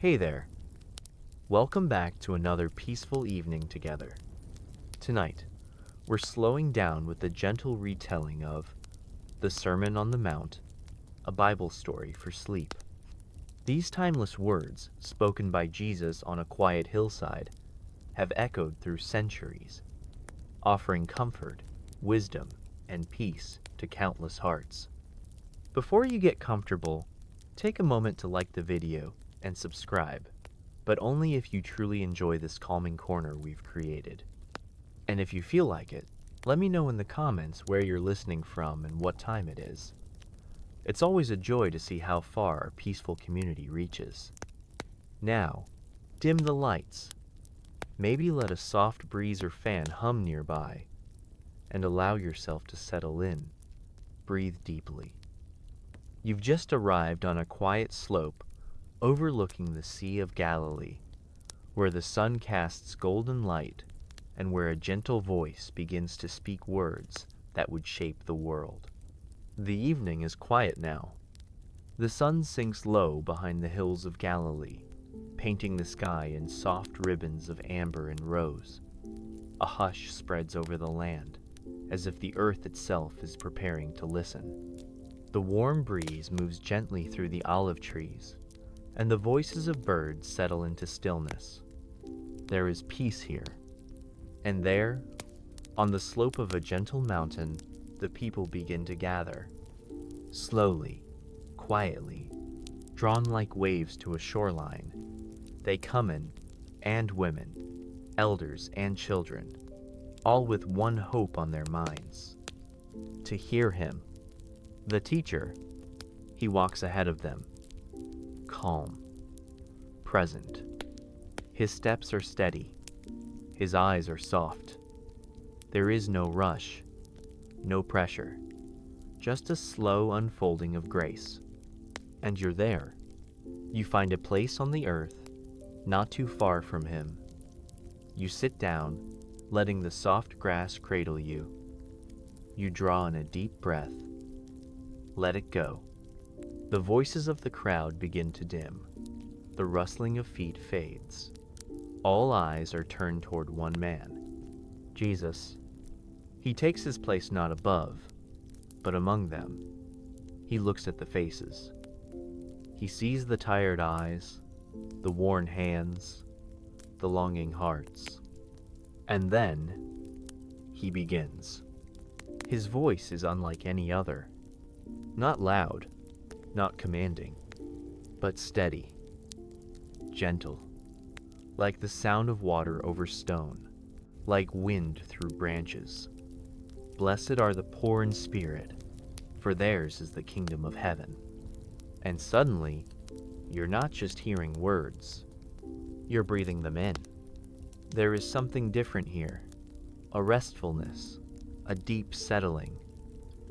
Hey there. Welcome back to another peaceful evening together. Tonight, we're slowing down with a gentle retelling of the Sermon on the Mount, a Bible story for sleep. These timeless words, spoken by Jesus on a quiet hillside, have echoed through centuries, offering comfort, wisdom, and peace to countless hearts. Before you get comfortable, take a moment to like the video and subscribe, but only if you truly enjoy this calming corner we've created. And if you feel like it, let me know in the comments where you're listening from and what time it is. It's always a joy to see how far our peaceful community reaches. Now, dim the lights. Maybe let a soft breeze or fan hum nearby, and allow yourself to settle in. Breathe deeply. You've just arrived on a quiet slope overlooking the Sea of Galilee, where the sun casts golden light and where a gentle voice begins to speak words that would shape the world. The evening is quiet now. The sun sinks low behind the hills of Galilee, painting the sky in soft ribbons of amber and rose. A hush spreads over the land, as if the earth itself is preparing to listen. The warm breeze moves gently through the olive trees, and the voices of birds settle into stillness. There is peace here. And there, on the slope of a gentle mountain, the people begin to gather. Slowly, quietly, drawn like waves to a shoreline, they come in, and women, elders and children, all with one hope on their minds: to hear him. The teacher, he walks ahead of them, calm, present. His steps are steady. His eyes are soft. There is no rush, no pressure, just a slow unfolding of grace. And you're there. You find a place on the earth, not too far from him. You sit down, letting the soft grass cradle you. You draw in a deep breath. Let it go. The voices of the crowd begin to dim. The rustling of feet fades. All eyes are turned toward one man, Jesus. He takes his place not above, but among them. He looks at the faces. He sees the tired eyes, the worn hands, the longing hearts. And then he begins. His voice is unlike any other. Not loud, not commanding, but steady, gentle, like the sound of water over stone, like wind through branches. Blessed are the poor in spirit, for theirs is the kingdom of heaven. And suddenly, you're not just hearing words, you're breathing them in. There is something different here, a restfulness, a deep settling,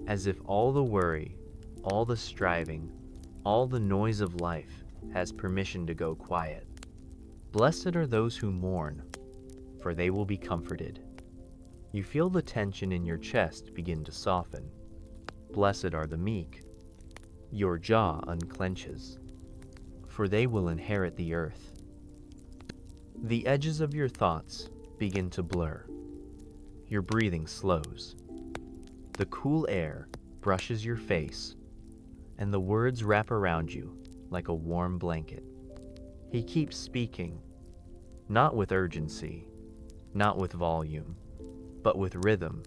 as if all the worry, all the striving, all the noise of life has permission to go quiet. Blessed are those who mourn, for they will be comforted. You feel the tension in your chest begin to soften. Blessed are the meek. Your jaw unclenches, for they will inherit the earth. The edges of your thoughts begin to blur. Your breathing slows. The cool air brushes your face, and the words wrap around you like a warm blanket. He keeps speaking, not with urgency, not with volume, but with rhythm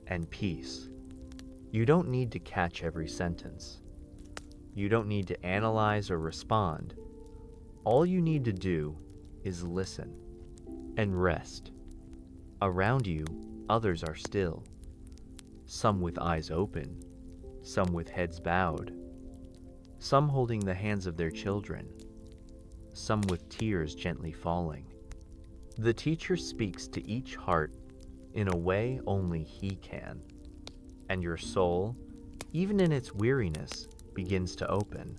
and peace. You don't need to catch every sentence. You don't need to analyze or respond. All you need to do is listen and rest. Around you, others are still, some with eyes open, some with heads bowed, some holding the hands of their children, some with tears gently falling. The teacher speaks to each heart in a way only he can, and your soul, even in its weariness, begins to open.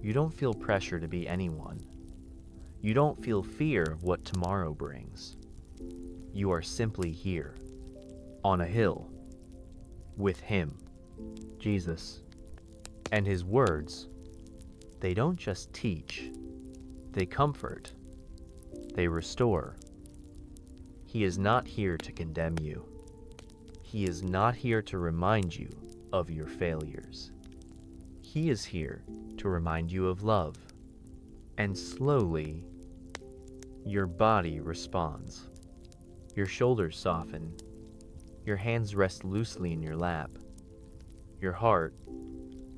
You don't feel pressure to be anyone. You don't feel fear of what tomorrow brings. You are simply here, on a hill, with him, Jesus. And his words, they don't just teach, They comfort. They restore. He is not here to condemn you. He is not here to remind you of your failures. He is here to remind you of love. And slowly, your body responds. Your shoulders soften. Your hands rest loosely in your lap. Your heart,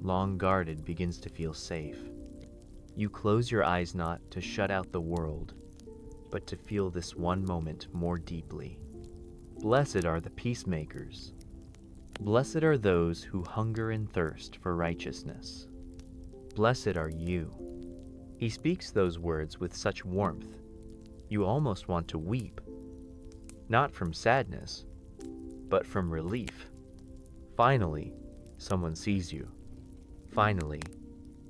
long guarded, begins to feel safe. You close your eyes not to shut out the world, but to feel this one moment more deeply. Blessed are the peacemakers. Blessed are those who hunger and thirst for righteousness. Blessed are you. He speaks those words with such warmth, you almost want to weep. Not from sadness, but from relief. Finally, someone sees you. Finally,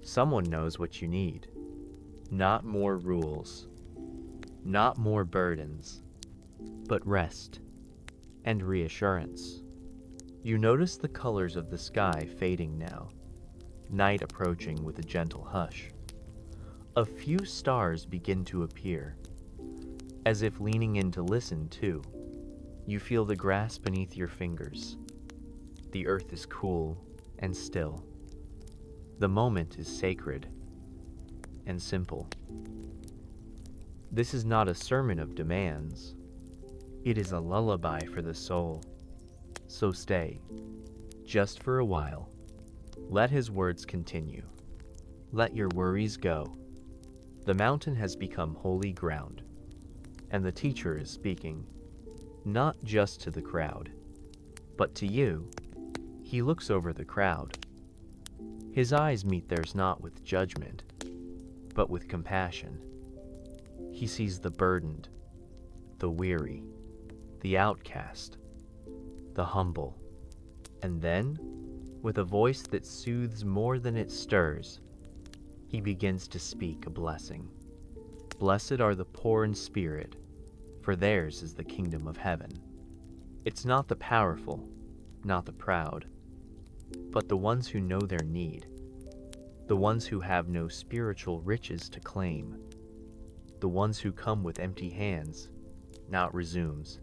someone knows what you need. Not more rules, not more burdens, but rest and reassurance. You notice the colors of the sky fading now, night approaching with a gentle hush. A few stars begin to appear, as if leaning in to listen too. You feel the grass beneath your fingers. The earth is cool and still. The moment is sacred and simple. This is not a sermon of demands. It is a lullaby for the soul. So stay, just for a while. Let his words continue. Let your worries go. The mountain has become holy ground, and the teacher is speaking, not just to the crowd, but to you. He looks over the crowd. His eyes meet theirs not with judgment, but with compassion. He sees the burdened, the weary, the outcast, the humble. And then, with a voice that soothes more than it stirs, he begins to speak a blessing. Blessed are the poor in spirit, for theirs is the kingdom of heaven. It's not the powerful, not the proud, but the ones who know their need, the ones who have no spiritual riches to claim, the ones who come with empty hands, not resumes.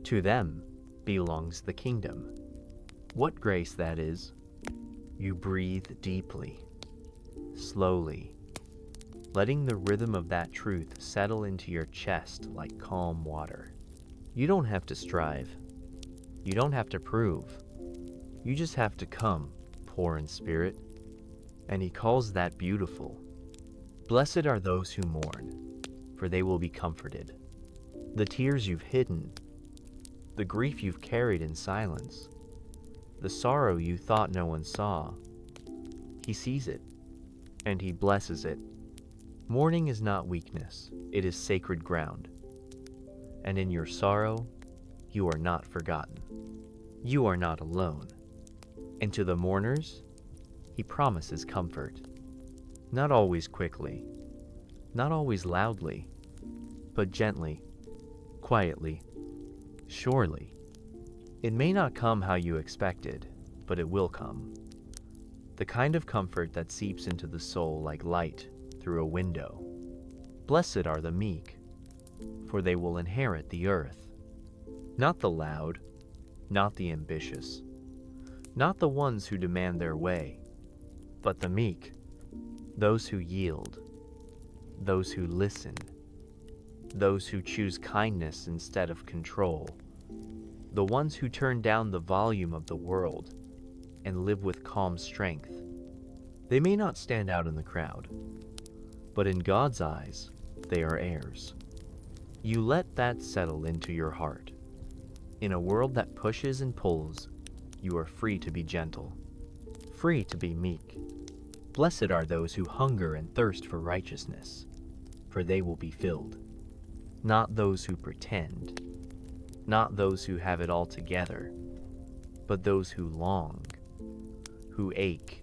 To them belongs the kingdom. What grace that is! You breathe deeply, slowly, letting the rhythm of that truth settle into your chest like calm water. You don't have to strive. You don't have to prove. You just have to come, poor in spirit. And he calls that beautiful. Blessed are those who mourn, for they will be comforted. The tears you've hidden, the grief you've carried in silence, the sorrow you thought no one saw, he sees it, and he blesses it. Mourning is not weakness, it is sacred ground. And in your sorrow, you are not forgotten. You are not alone. And to the mourners, he promises comfort. Not always quickly, not always loudly, but gently, quietly, surely. It may not come how you expected, but it will come. The kind of comfort that seeps into the soul like light through a window. Blessed are the meek, for they will inherit the earth. Not the loud, not the ambitious, not the ones who demand their way, but the meek, those who yield, those who listen, those who choose kindness instead of control, the ones who turn down the volume of the world and live with calm strength. They may not stand out in the crowd, but in God's eyes, they are heirs. You let that settle into your heart. In a world that pushes and pulls, you are free to be gentle, free to be meek. Blessed are those who hunger and thirst for righteousness, for they will be filled. Not those who pretend, not those who have it all together, but those who long, who ache,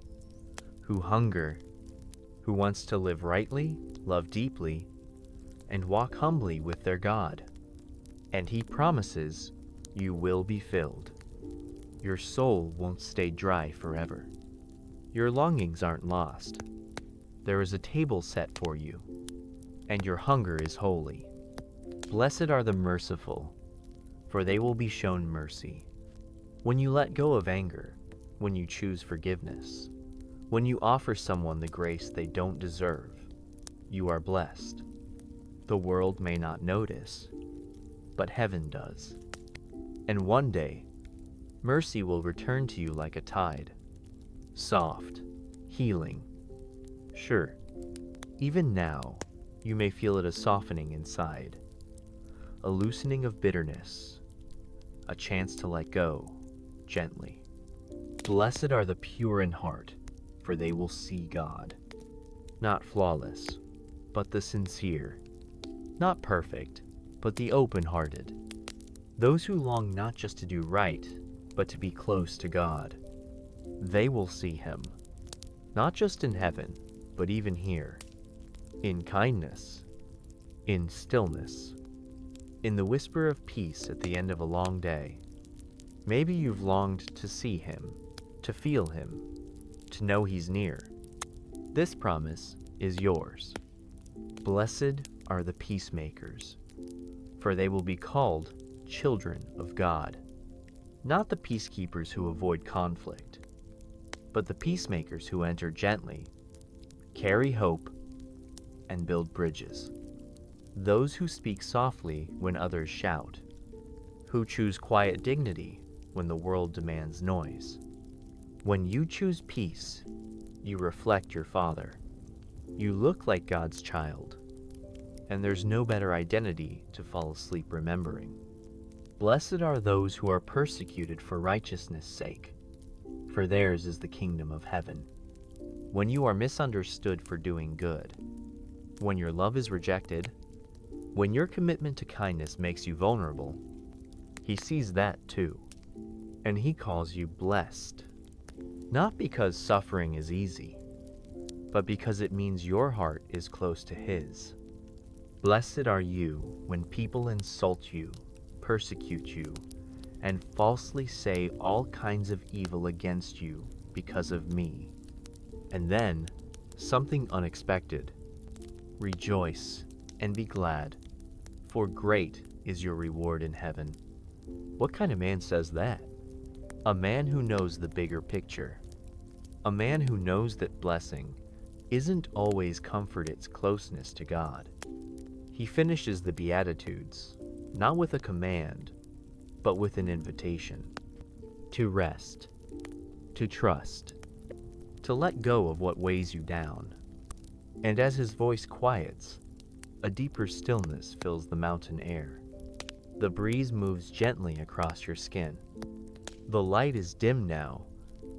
who hunger, who wants to live rightly, love deeply, and walk humbly with their God. And he promises you will be filled. Your soul won't stay dry forever. Your longings aren't lost. There is a table set for you, and your hunger is holy. Blessed are the merciful, for they will be shown mercy. When you let go of anger, when you choose forgiveness, when you offer someone the grace they don't deserve, you are blessed. The world may not notice, but heaven does. And one day, mercy will return to you like a tide, soft, healing. Sure, even now, you may feel it a softening inside, a loosening of bitterness, a chance to let go gently. Blessed are the pure in heart, for they will see God. Not flawless, but the sincere. Not perfect, but the open-hearted. Those who long not just to do right, but to be close to God. They will see Him, not just in heaven, but even here, in kindness, in stillness, in the whisper of peace at the end of a long day. Maybe you've longed to see Him, to feel Him, to know He's near. This promise is yours. Blessed are the peacemakers, for they will be called children of God. Not the peacekeepers who avoid conflict, but the peacemakers who enter gently, carry hope, and build bridges. Those who speak softly when others shout, who choose quiet dignity when the world demands noise. When you choose peace, you reflect your Father. You look like God's child, and there's no better identity to fall asleep remembering. Blessed are those who are persecuted for righteousness' sake, for theirs is the kingdom of heaven. When you are misunderstood for doing good, when your love is rejected, when your commitment to kindness makes you vulnerable, He sees that too, and He calls you blessed. Not because suffering is easy, but because it means your heart is close to His. Blessed are you when people insult you, persecute you, and falsely say all kinds of evil against you because of me. And then, something unexpected. Rejoice and be glad, for great is your reward in heaven. What kind of man says that? A man who knows the bigger picture. A man who knows that blessing isn't always comfort its closeness to God. He finishes the Beatitudes, not with a command, but with an invitation. To rest, to trust, to let go of what weighs you down. And as His voice quiets, a deeper stillness fills the mountain air. The breeze moves gently across your skin. The light is dim now,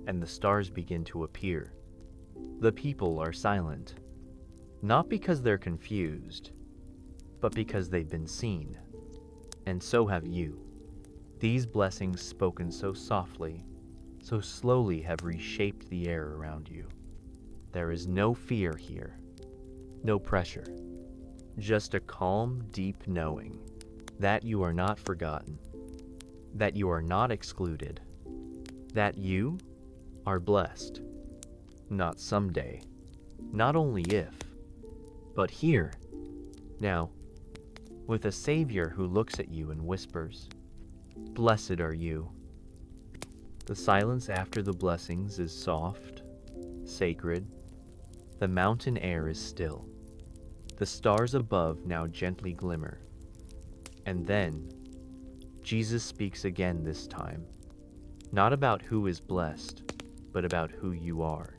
and the stars begin to appear. The people are silent, not because they're confused, but because they've been seen. And so have you. These blessings spoken so softly, so slowly have reshaped the air around you. There is no fear here, no pressure, just a calm, deep knowing that you are not forgotten, that you are not excluded, that you are blessed. Not someday, not only if, but here, now, with a Savior who looks at you and whispers, "Blessed are you." The silence after the blessings is soft, sacred. The mountain air is still. The stars above now gently glimmer. And then, Jesus speaks again this time, not about who is blessed, but about who you are.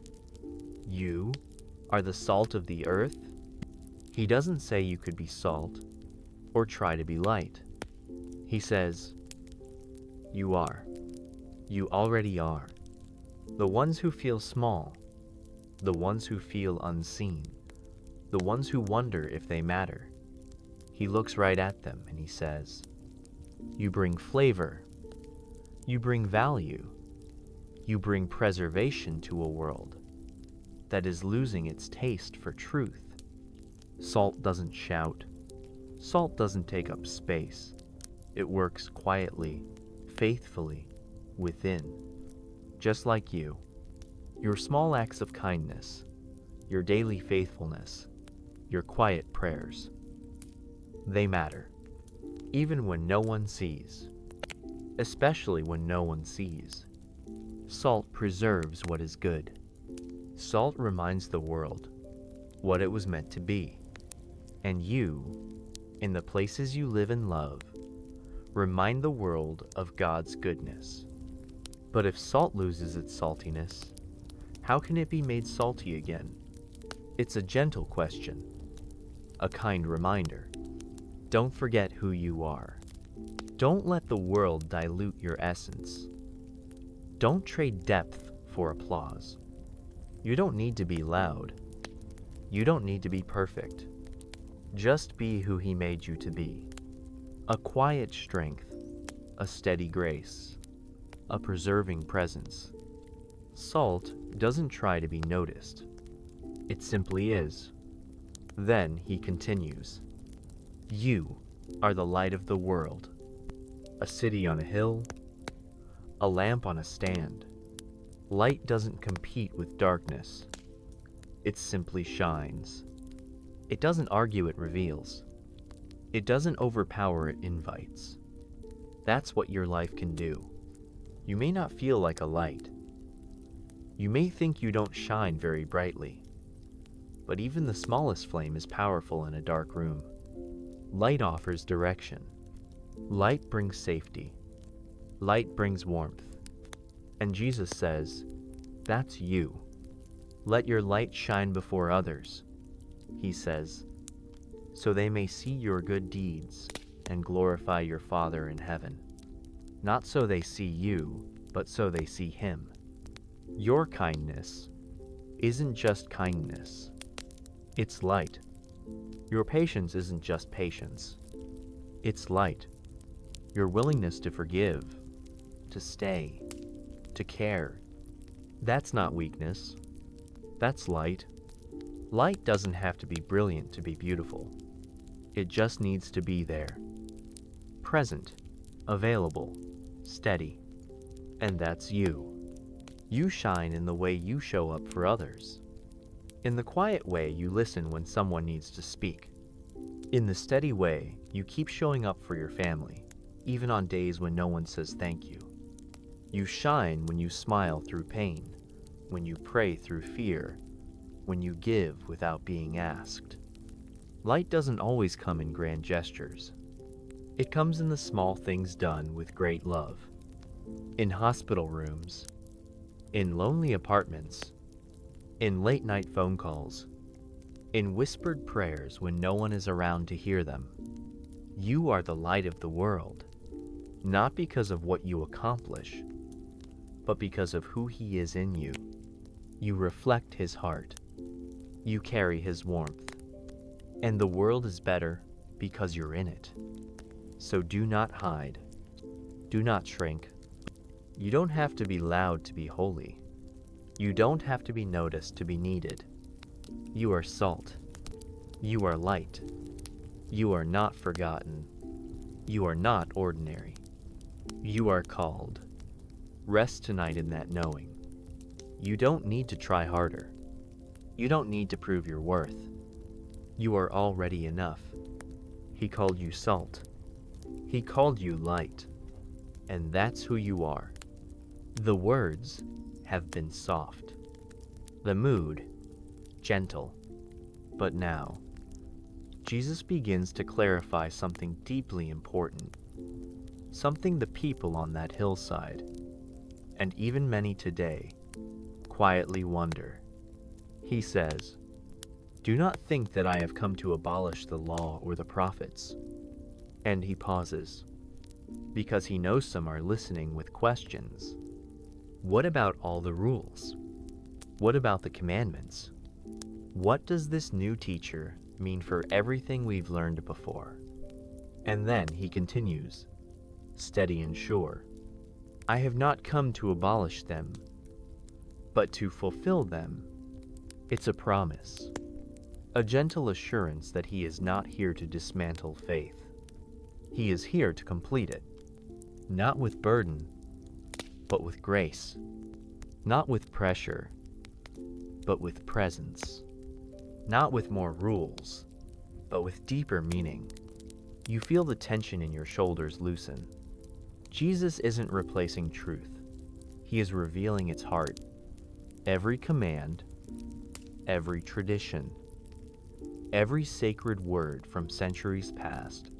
You are the salt of the earth. He doesn't say you could be salt or try to be light. He says, you are. You already are. The ones who feel small, the ones who feel unseen, the ones who wonder if they matter. He looks right at them and He says, you bring flavor, you bring value, you bring preservation to a world that is losing its taste for truth. Salt doesn't shout. Salt doesn't take up space. It works quietly, faithfully, within. Just like you, your small acts of kindness, your daily faithfulness, your quiet prayers. They matter, even when no one sees, especially when no one sees. Salt preserves what is good. Salt reminds the world what it was meant to be. And you, in the places you live and love, remind the world of God's goodness. But if salt loses its saltiness, how can it be made salty again? It's a gentle question, a kind reminder. Don't forget who you are. Don't let the world dilute your essence. Don't trade depth for applause. You don't need to be loud. You don't need to be perfect. Just be who He made you to be. A quiet strength, a steady grace, a preserving presence. Salt doesn't try to be noticed. It simply is. Then He continues. You are the light of the world. A city on a hill, a lamp on a stand. Light doesn't compete with darkness. It simply shines. It doesn't argue, it reveals. It doesn't overpower, it invites. That's what your life can do. You may not feel like a light. You may think you don't shine very brightly. But even the smallest flame is powerful in a dark room. Light offers direction. Light brings safety. Light brings warmth. And Jesus says, that's you. Let your light shine before others, He says, so they may see your good deeds and glorify your Father in heaven. Not so they see you, but so they see Him. Your kindness isn't just kindness. It's light. Your patience isn't just patience. It's light. Your willingness to forgive, to stay, to care. That's not weakness. That's light. Light doesn't have to be brilliant to be beautiful. It just needs to be there. Present, available, steady. And that's you. You shine in the way you show up for others. In the quiet way you listen when someone needs to speak. In the steady way you keep showing up for your family, even on days when no one says thank you. You shine when you smile through pain, when you pray through fear, when you give without being asked. Light doesn't always come in grand gestures. It comes in the small things done with great love. In hospital rooms, in lonely apartments, in late-night phone calls, in whispered prayers when no one is around to hear them. You are the light of the world, not because of what you accomplish, but because of who He is in you. You reflect His heart. You carry His warmth. And the world is better because you're in it. So do not hide. Do not shrink. You don't have to be loud to be holy. You don't have to be noticed to be needed. You are salt. You are light. You are not forgotten. You are not ordinary. You are called. Rest tonight in that knowing. You don't need to try harder. You don't need to prove your worth. You are already enough. He called you salt. He called you light. And that's who you are. The words have been soft. The mood, gentle. But now, Jesus begins to clarify something deeply important. Something the people on that hillside, and even many today, quietly wonder. He says, "Do not think that I have come to abolish the law or the prophets." And he pauses, because he knows some are listening with questions. What about all the rules? What about the commandments? What does this new teacher mean for everything we've learned before? And then he continues, steady and sure, "I have not come to abolish them, but to fulfill them." It's a promise, a gentle assurance that he is not here to dismantle faith. He is here to complete it, not with burden, but with grace, not with pressure, but with presence. not with more rules, but with deeper meaning. You feel the tension in your shoulders loosen. Jesus isn't replacing truth. He is revealing its heart. Every command, every tradition, every sacred word from centuries past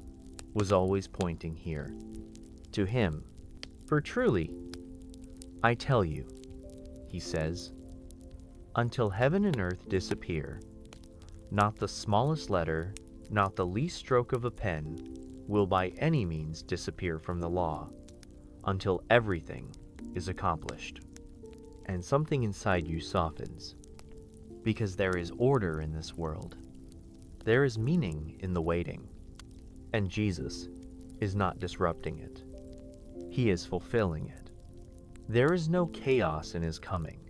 was always pointing here, to him. For truly, I tell you, he says, until heaven and earth disappear, not the smallest letter, not the least stroke of a pen, will by any means disappear from the law, until everything is accomplished. And something inside you softens, because there is order in this world. There is meaning in the waiting, and Jesus is not disrupting it. He is fulfilling it. There is no chaos in his coming,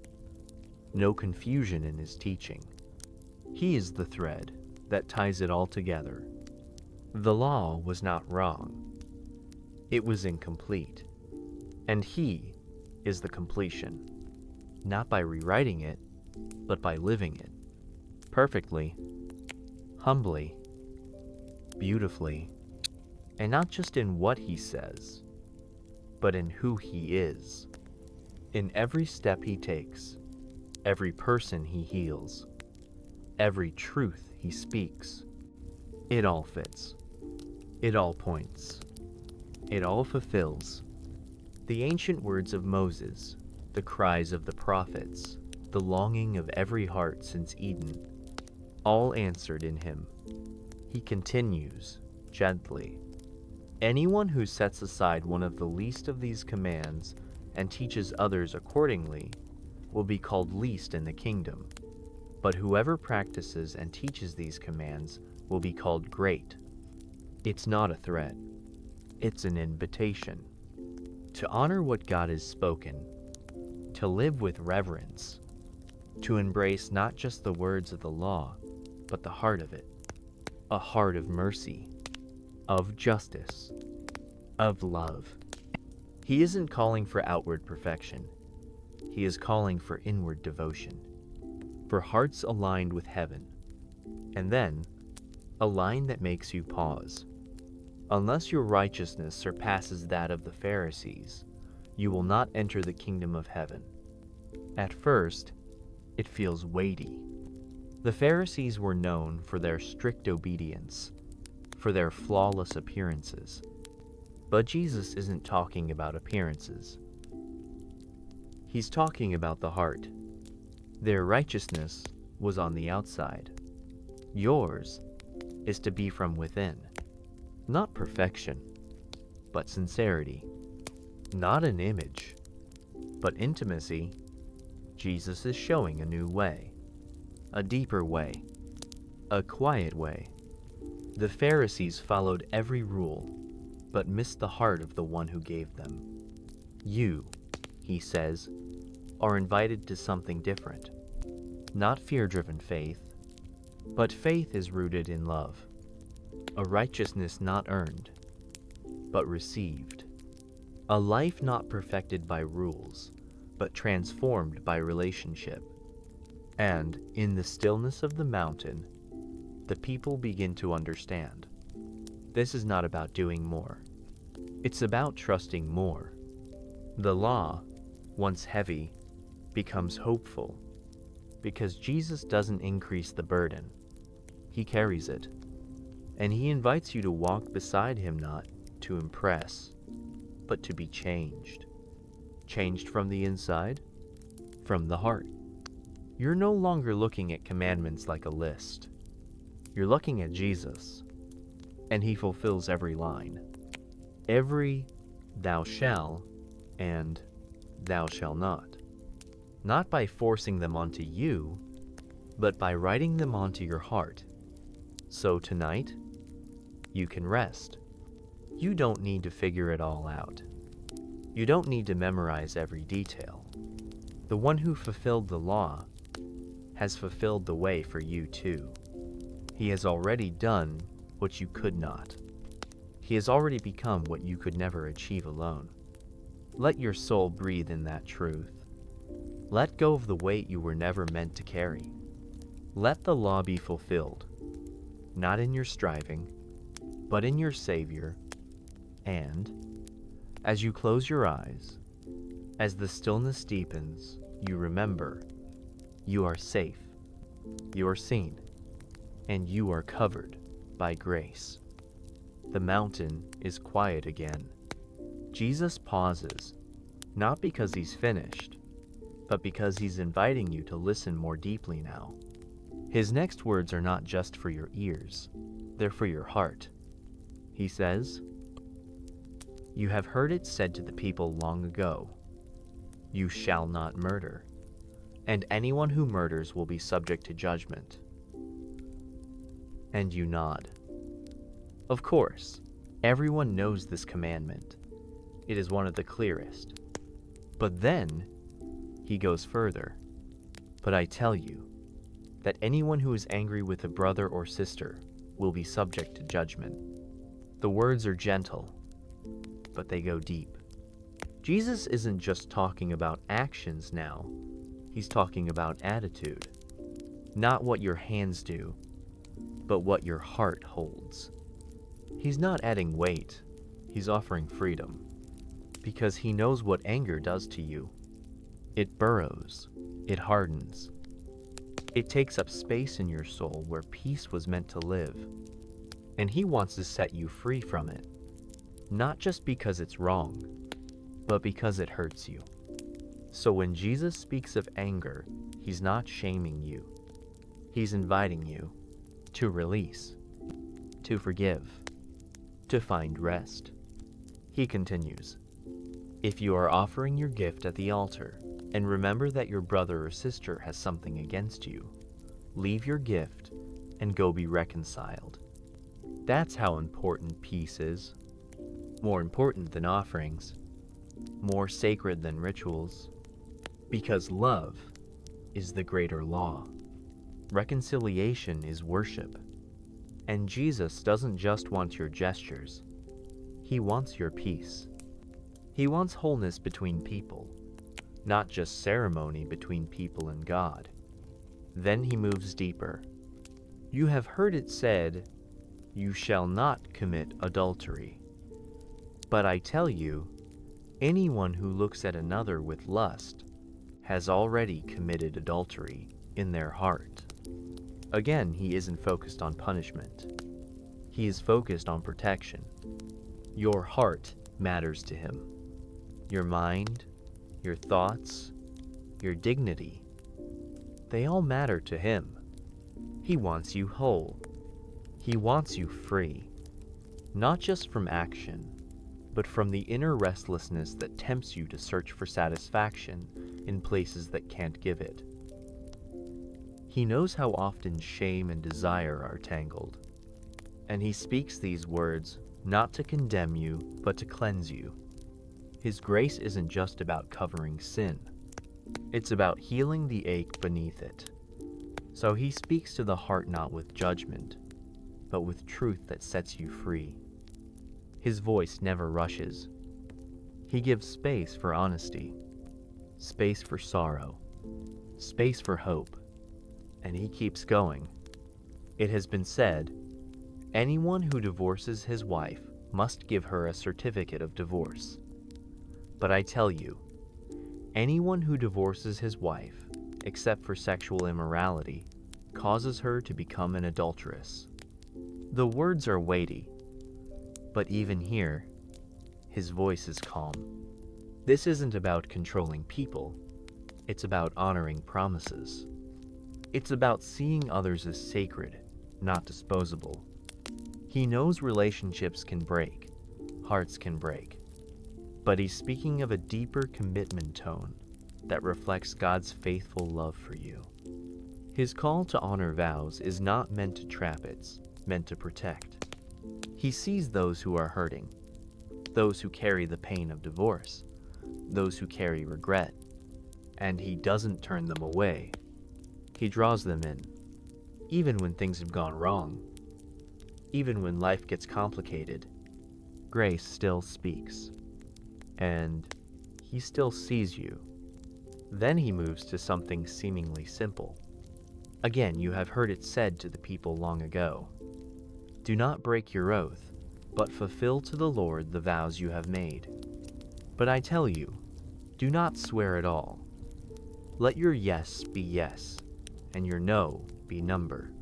no confusion in his teaching. He is the thread that ties it all together. The law was not wrong. It was incomplete, and he is the completion, not by rewriting it, but by living it perfectly, humbly, beautifully, and not just in what he says, but in who he is. In every step he takes, every person he heals, every truth he speaks, it all fits, it all points, it all fulfills. The ancient words of Moses, the cries of the prophets, the longing of every heart since Eden, all answered in him. He continues gently. Anyone who sets aside one of the least of these commands and teaches others accordingly will be called least in the kingdom. But whoever practices and teaches these commands will be called great. It's not a threat. It's an invitation to honor what God has spoken, to live with reverence, to embrace not just the words of the law, but the heart of it, a heart of mercy, of justice, of love. He isn't calling for outward perfection. He is calling for inward devotion, for hearts aligned with heaven, and then a line that makes you pause. Unless your righteousness surpasses that of the Pharisees, you will not enter the kingdom of heaven. At first, it feels weighty. The Pharisees were known for their strict obedience, for their flawless appearances. But Jesus isn't talking about appearances. He's talking about the heart. Their righteousness was on the outside. Yours is to be from within. Not perfection, but sincerity. Not an image, but intimacy. Jesus is showing a new way, a deeper way, a quiet way. The Pharisees followed every rule, but missed the heart of the one who gave them. You, he says, are invited to something different. Not fear-driven faith, but faith is rooted in love. A righteousness not earned, but received. A life not perfected by rules, but transformed by relationship. And in the stillness of the mountain, the people begin to understand. This is not about doing more. It's about trusting more. The law, once heavy, becomes hopeful, because Jesus doesn't increase the burden. He carries it. And he invites you to walk beside him, not to impress, but to be changed. Changed from the inside, from the heart. You're no longer looking at commandments like a list. You're looking at Jesus, and he fulfills every line. Every thou shall and thou shall not. Not by forcing them onto you, but by writing them onto your heart. So tonight, you can rest. You don't need to figure it all out. You don't need to memorize every detail. The one who fulfilled the law has fulfilled the way for you too. He has already done what you could not. He has already become what you could never achieve alone. Let your soul breathe in that truth. Let go of the weight you were never meant to carry. Let the law be fulfilled, not in your striving, but in your Savior. And, as you close your eyes, as the stillness deepens, you remember you are safe, you are seen, and you are covered by grace. The mountain is quiet again. Jesus pauses, not because he's finished, but because he's inviting you to listen more deeply now. His next words are not just for your ears, they're for your heart. He says, "You have heard it said to the people long ago, 'You shall not murder, and anyone who murders will be subject to judgment.'" And you nod. Of course, everyone knows this commandment. It is one of the clearest. But then, he goes further. "But I tell you that anyone who is angry with a brother or sister will be subject to judgment." The words are gentle, but they go deep. Jesus isn't just talking about actions now. He's talking about attitude. Not what your hands do, but what your heart holds. He's not adding weight. He's offering freedom. Because he knows what anger does to you. It burrows. It hardens. It takes up space in your soul where peace was meant to live. And he wants to set you free from it. Not just because it's wrong, but because it hurts you. So when Jesus speaks of anger, he's not shaming you. He's inviting you to release, to forgive, to find rest. He continues, "If you are offering your gift at the altar, and remember that your brother or sister has something against you, leave your gift and go be reconciled." That's how important peace is. More important than offerings. More sacred than rituals. Because love is the greater law. Reconciliation is worship. And Jesus doesn't just want your gestures. He wants your peace. He wants wholeness between people, not just ceremony between people and God. Then he moves deeper. "You have heard it said, 'You shall not commit adultery.' But I tell you, anyone who looks at another with lust has already committed adultery in their heart." Again, he isn't focused on punishment. He is focused on protection. Your heart matters to him. Your mind, your thoughts, your dignity, they all matter to him. He wants you whole. He wants you free. Not just from action, but from the inner restlessness that tempts you to search for satisfaction in places that can't give it. He knows how often shame and desire are tangled, and he speaks these words not to condemn you, but to cleanse you. His grace isn't just about covering sin. It's about healing the ache beneath it. So he speaks to the heart not with judgment, but with truth that sets you free. His voice never rushes. He gives space for honesty, space for sorrow, space for hope, and he keeps going. It has been said, anyone who divorces his wife must give her a certificate of divorce. But I tell you, anyone who divorces his wife, except for sexual immorality, causes her to become an adulteress. The words are weighty, but even here, his voice is calm. This isn't about controlling people. It's about honoring promises. It's about seeing others as sacred, not disposable. He knows relationships can break, hearts can break, but he's speaking of a deeper commitment tone that reflects God's faithful love for you. His call to honor vows is not meant to trap, it's meant to protect. He sees those who are hurting, those who carry the pain of divorce, those who carry regret, and he doesn't turn them away. He draws them in, even when things have gone wrong, even when life gets complicated. Grace still speaks, and he still sees you. Then he moves to something seemingly simple, Again, you have heard it said to the people long ago, "Do not break your oath, but fulfill to the Lord the vows you have made." But I tell you, do not swear at all. Let your yes be yes, and your no be number.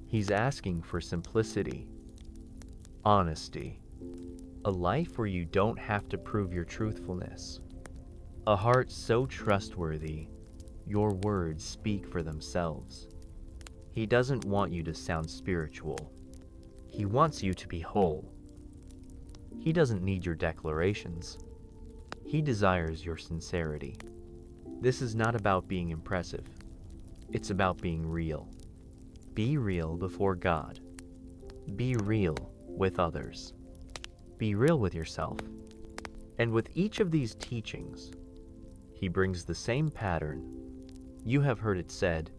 He's asking for simplicity, honesty, a life where you don't have to prove your truthfulness, a heart so trustworthy, your words speak for themselves. He doesn't want you to sound spiritual. He wants you to be whole. He doesn't need your declarations. He desires your sincerity. This is not about being impressive. It's about being real. Be real before God. Be real with others. Be real with yourself. And with each of these teachings, he brings the same pattern. You have heard it said,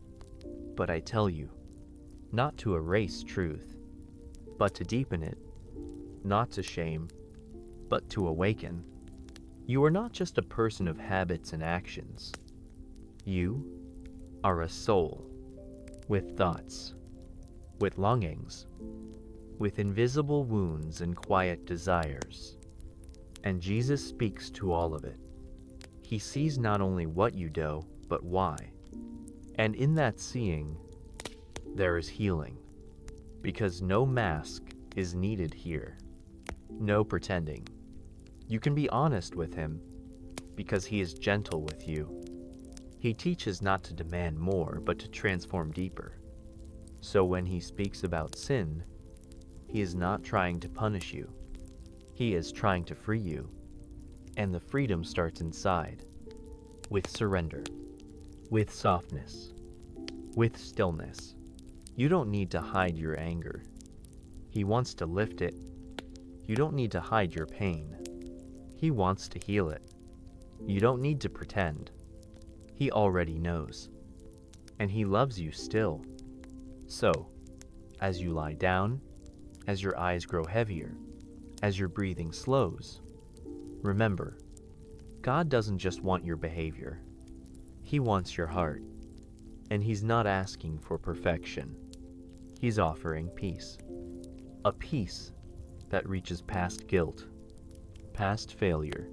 but I tell you, not to erase truth, but to deepen it, not to shame, but to awaken. You are not just a person of habits and actions. You are a soul with thoughts, with longings, with invisible wounds and quiet desires. And Jesus speaks to all of it. He sees not only what you do, but why. And in that seeing, there is healing, because no mask is needed here, no pretending. You can be honest with him, because he is gentle with you. He teaches not to demand more, but to transform deeper. So when he speaks about sin, he is not trying to punish you. He is trying to free you. And the freedom starts inside, with surrender, with softness, with stillness. You don't need to hide your anger. He wants to lift it. You don't need to hide your pain. He wants to heal it. You don't need to pretend. He already knows. And he loves you still. So, as you lie down, as your eyes grow heavier, as your breathing slows, remember, God doesn't just want your behavior. He wants your heart. And he's not asking for perfection. He's offering peace. A peace that reaches past guilt, past failure,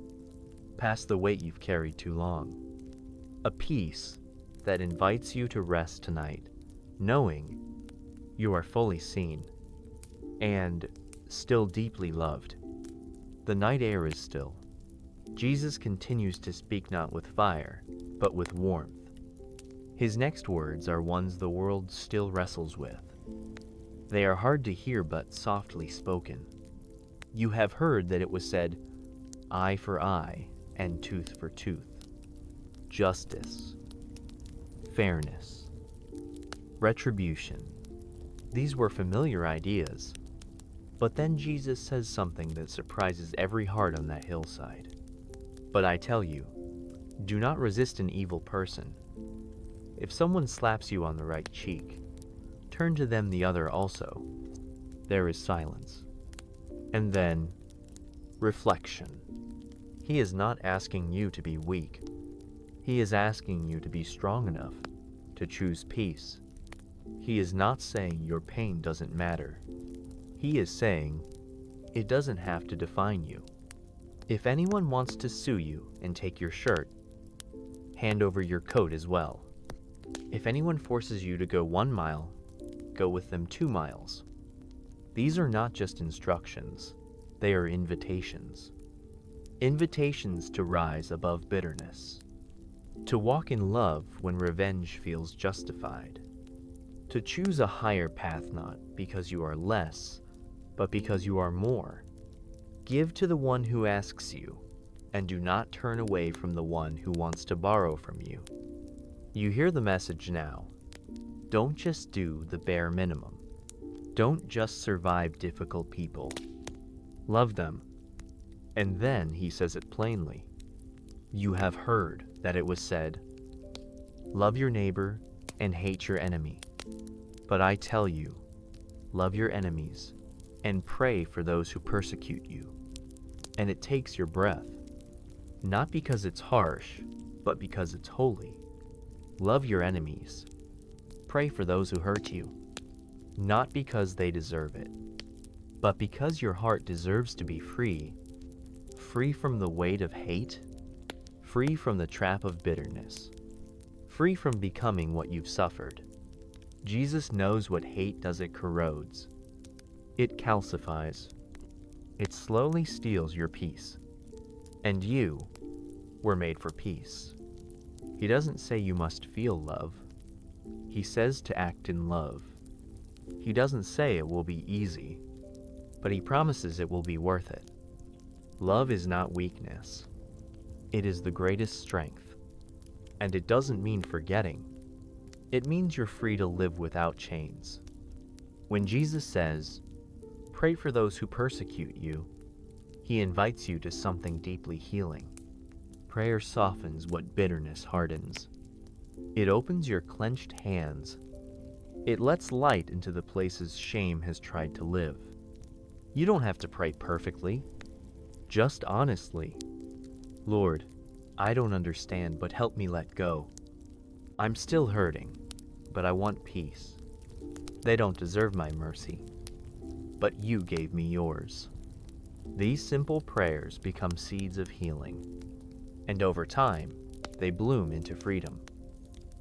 past the weight you've carried too long. A peace that invites you to rest tonight, knowing you are fully seen and still deeply loved. The night air is still. Jesus continues to speak not with fire, but with warmth. His next words are ones the world still wrestles with. They are hard to hear but softly spoken. You have heard that it was said, eye for eye and tooth for tooth. Justice, fairness, retribution. These were familiar ideas. But then Jesus says something that surprises every heart on that hillside. But I tell you, do not resist an evil person. If someone slaps you on the right cheek, turn to them the other also. There is silence. And then, reflection. He is not asking you to be weak. He is asking you to be strong enough to choose peace. He is not saying your pain doesn't matter. He is saying it doesn't have to define you. If anyone wants to sue you and take your shirt, hand over your coat as well. If anyone forces you to go 1 mile, go with them 2 miles. These are not just instructions, they are invitations. Invitations to rise above bitterness, to walk in love when revenge feels justified, to choose a higher path not because you are less, but because you are more. Give to the one who asks you, and do not turn away from the one who wants to borrow from you. You hear the message now. Don't just do the bare minimum. Don't just survive difficult people. Love them. And then he says it plainly. You have heard that it was said, love your neighbor and hate your enemy. But I tell you, love your enemies and pray for those who persecute you. And it takes your breath, not because it's harsh, but because it's holy. Love your enemies. pray for those who hurt you, not because they deserve it, but because your heart deserves to be free, free from the weight of hate, free from the trap of bitterness, free from becoming what you've suffered. Jesus knows what hate does. It corrodes. It calcifies. It slowly steals your peace. And you were made for peace. He doesn't say you must feel love. He says to act in love. He doesn't say it will be easy, but he promises it will be worth it. Love is not weakness. It is the greatest strength. And it doesn't mean forgetting. It means you're free to live without chains. When Jesus says, "Pray for those who persecute you," he invites you to something deeply healing. Prayer softens what bitterness hardens. It opens your clenched hands. It lets light into the places shame has tried to live. You don't have to pray perfectly, just honestly. "Lord, I don't understand, but help me let go. I'm still hurting, but I want peace. They don't deserve my mercy, but you gave me yours." These simple prayers become seeds of healing, and over time, they bloom into freedom.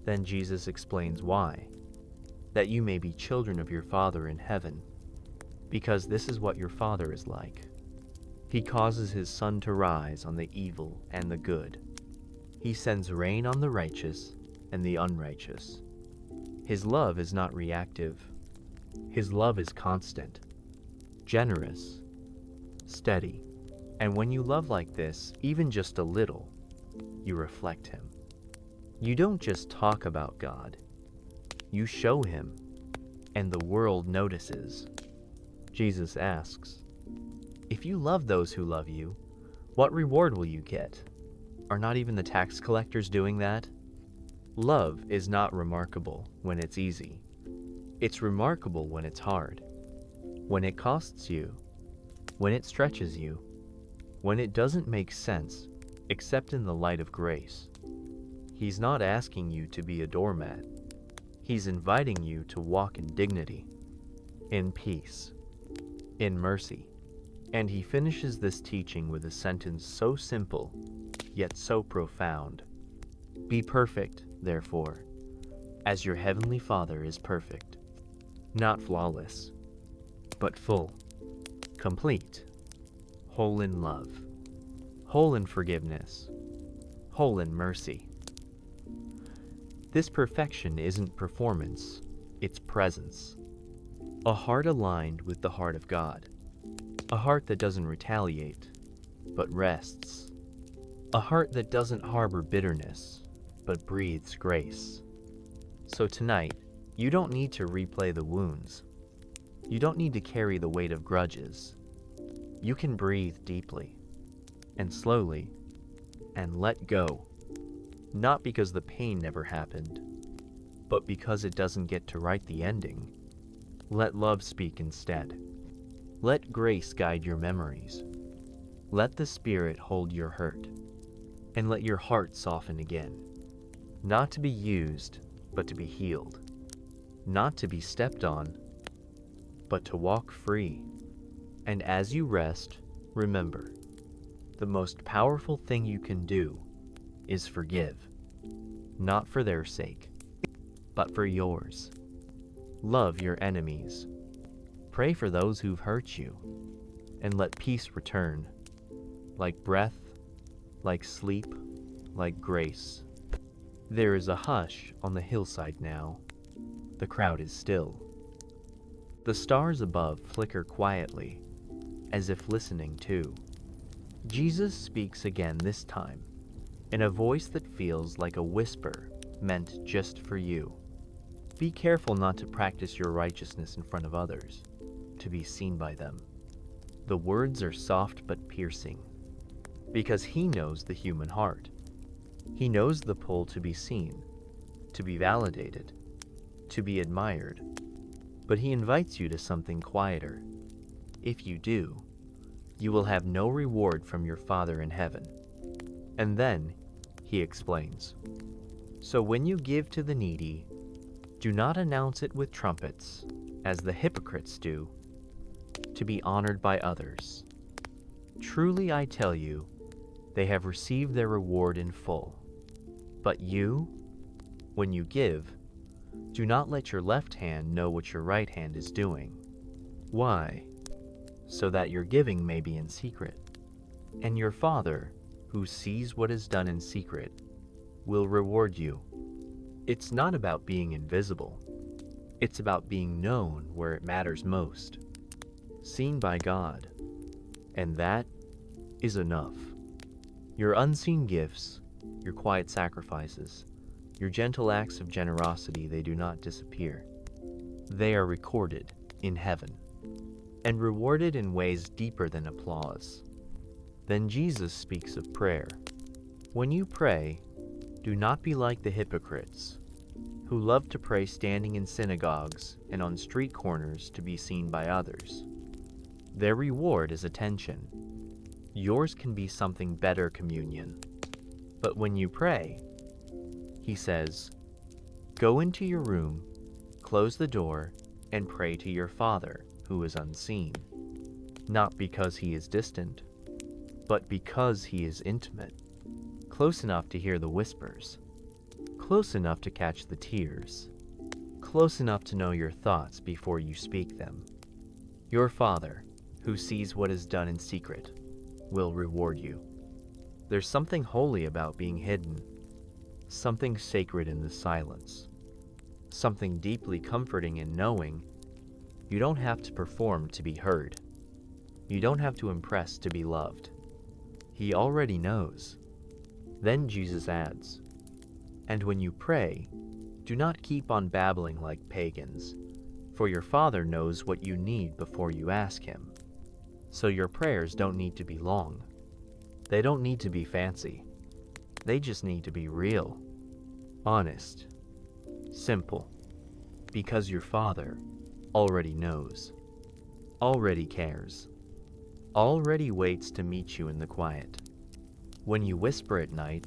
Then Jesus explains why: that you may be children of your Father in heaven, because this is what your Father is like. He causes his sun to rise on the evil and the good. He sends rain on the righteous and the unrighteous. His love is not reactive. His love is constant, generous, steady. And when you love like this, even just a little, you reflect him. You don't just talk about God. You show him, and the world notices. Jesus asks, "If you love those who love you, what reward will you get? Are not even the tax collectors doing that?" Love is not remarkable when it's easy. It's remarkable when it's hard, when it costs you, when it stretches you, when it doesn't make sense except in the light of grace. He's not asking you to be a doormat. He's inviting you to walk in dignity, in peace, in mercy. And he finishes this teaching with a sentence so simple, yet so profound. "Be perfect, therefore, as your heavenly Father is perfect." Not flawless, but full, complete, whole in love, whole in forgiveness, whole in mercy. This perfection isn't performance, it's presence. A heart aligned with the heart of God. A heart that doesn't retaliate, but rests. A heart that doesn't harbor bitterness, but breathes grace. So tonight, you don't need to replay the wounds. You don't need to carry the weight of grudges. You can breathe deeply, and slowly, and let go. Not because the pain never happened, but because it doesn't get to write the ending. Let love speak instead. Let grace guide your memories. Let the Spirit hold your hurt, and let your heart soften again. Not to be used, but to be healed. Not to be stepped on, but to walk free. And as you rest, remember, the most powerful thing you can do is forgive. Not for their sake, but for yours. Love your enemies. Pray for those who've hurt you, and let peace return, like breath, like sleep, like grace. There is a hush on the hillside now. The crowd is still. The stars above flicker quietly, as if listening too. Jesus speaks again this time, in a voice that feels like a whisper meant just for you. Be careful not to practice your righteousness in front of others, to be seen by them. The words are soft but piercing, because he knows the human heart. He knows the pull to be seen, to be validated, to be admired. But he invites you to something quieter. If you do, you will have no reward from your Father in heaven. And then, he explains, so when you give to the needy, Do not announce it with trumpets, as the hypocrites do, to be honored by others. Truly I tell you, they have received their reward in full. But you, when you give, do not let your left hand know what your right hand is doing. Why? So that your giving may be in secret. And your Father, who sees what is done in secret, will reward you. It's not about being invisible. It's about being known where it matters most, seen by God. And that is enough. Your unseen gifts, your quiet sacrifices, your gentle acts of generosity, they do not disappear. They are recorded in heaven and rewarded in ways deeper than applause. Then Jesus speaks of prayer. When you pray, do not be like the hypocrites, who love to pray standing in synagogues and on street corners to be seen by others. Their reward is attention. Yours can be something better, communion. But when you pray, he says, go into your room, close the door, and pray to your Father who is unseen, not because he is distant, but because he is intimate, close enough to hear the whispers, close enough to catch the tears, close enough to know your thoughts before you speak them. Your Father, who sees what is done in secret, will reward you. There's something holy about being hidden, something sacred in the silence, something deeply comforting in knowing you don't have to perform to be heard. You don't have to impress to be loved. He already knows. Then Jesus adds, and when you pray, do not keep on babbling like pagans, for your Father knows what you need before you ask him. So your prayers don't need to be long. They don't need to be fancy. They just need to be real, honest, simple, because your Father already knows, already cares, already waits to meet you in the quiet. When you whisper at night,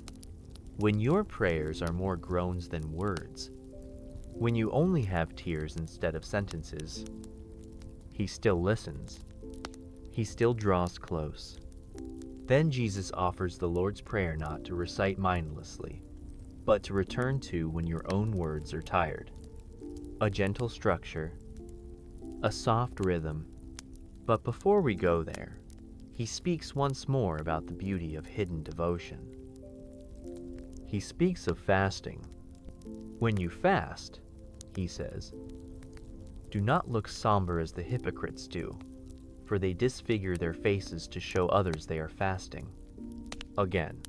when your prayers are more groans than words, when you only have tears instead of sentences, he still listens. He still draws close. Then Jesus offers the Lord's Prayer not to recite mindlessly, but to return to when your own words are tired. A gentle structure, a soft rhythm. But before we go there, he speaks once more about the beauty of hidden devotion. He speaks of fasting. When you fast, he says, do not look somber as the hypocrites do, for they disfigure their faces to show others they are fasting. Again,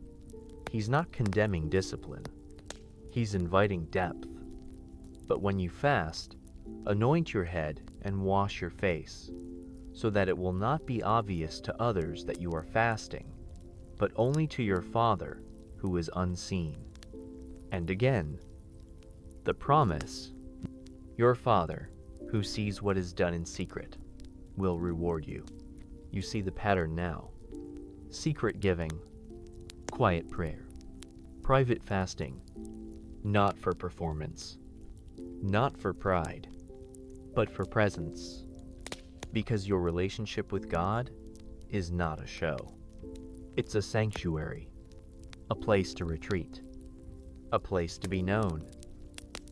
he's not condemning discipline. He's inviting depth. But when you fast, anoint your head and wash your face, so that it will not be obvious to others that you are fasting, but only to your Father who is unseen. And again, the promise, your Father who sees what is done in secret will reward you. You see the pattern now. Secret giving, quiet prayer, private fasting, not for performance, not for pride, but for presence, because your relationship with God is not a show. It's a sanctuary, a place to retreat, a place to be known,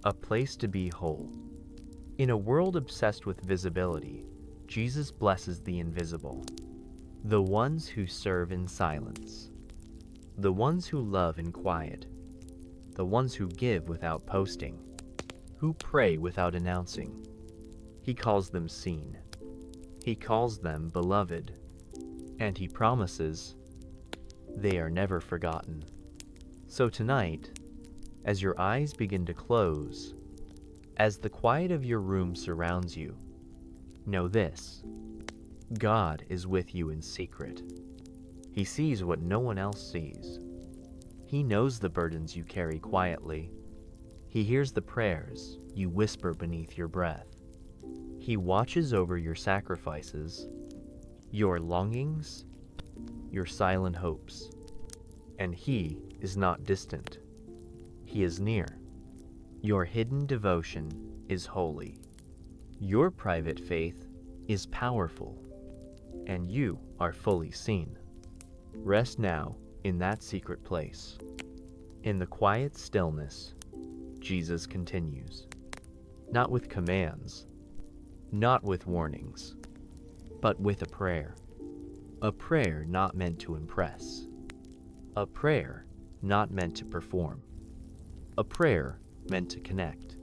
a place to be whole. In a world obsessed with visibility, Jesus blesses the invisible, the ones who serve in silence, the ones who love in quiet, the ones who give without posting, who pray without announcing. He calls them seen. He calls them beloved. And he promises they are never forgotten. So tonight, as your eyes begin to close, as the quiet of your room surrounds you, know this: God is with you in secret. He sees what no one else sees. He knows the burdens you carry quietly. He hears the prayers you whisper beneath your breath. He watches over your sacrifices, your longings, your silent hopes. And he is not distant. He is near. Your hidden devotion is holy. Your private faith is powerful, and you are fully seen. Rest now in that secret place. In the quiet stillness, Jesus continues, not with commands, not with warnings, but with a prayer. A prayer not meant to impress. A prayer not meant to perform. A prayer meant to connect,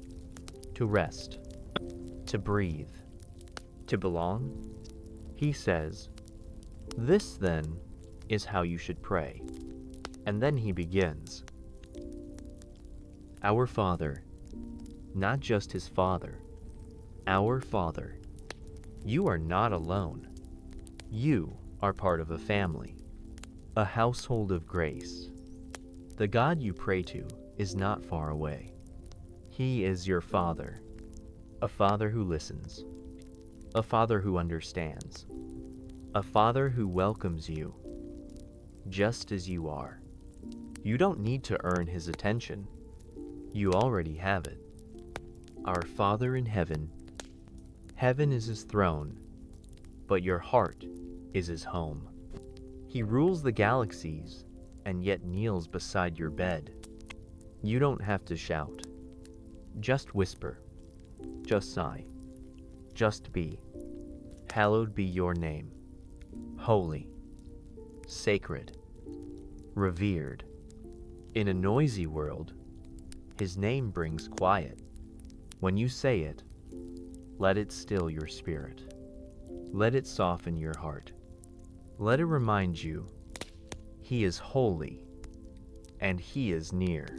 to rest, to breathe, to belong. He says, "This, then, is how you should pray." And then he begins, "Our Father," not just his Father, "Our Father." You are not alone. You are part of a family, a household of grace. The God you pray to is not far away. He is your Father, a Father who listens, a Father who understands, a Father who welcomes you just as you are. You don't need to earn his attention. You already have it. Our Father in heaven. Heaven is his throne, but your heart is his home. He rules the galaxies and yet kneels beside your bed. You don't have to shout. Just whisper. Just sigh. Just be. Hallowed be your name. Holy. Sacred. Revered. In a noisy world, his name brings quiet. When you say it, let it still your spirit. Let it soften your heart. Let it remind you, he is holy, and he is near.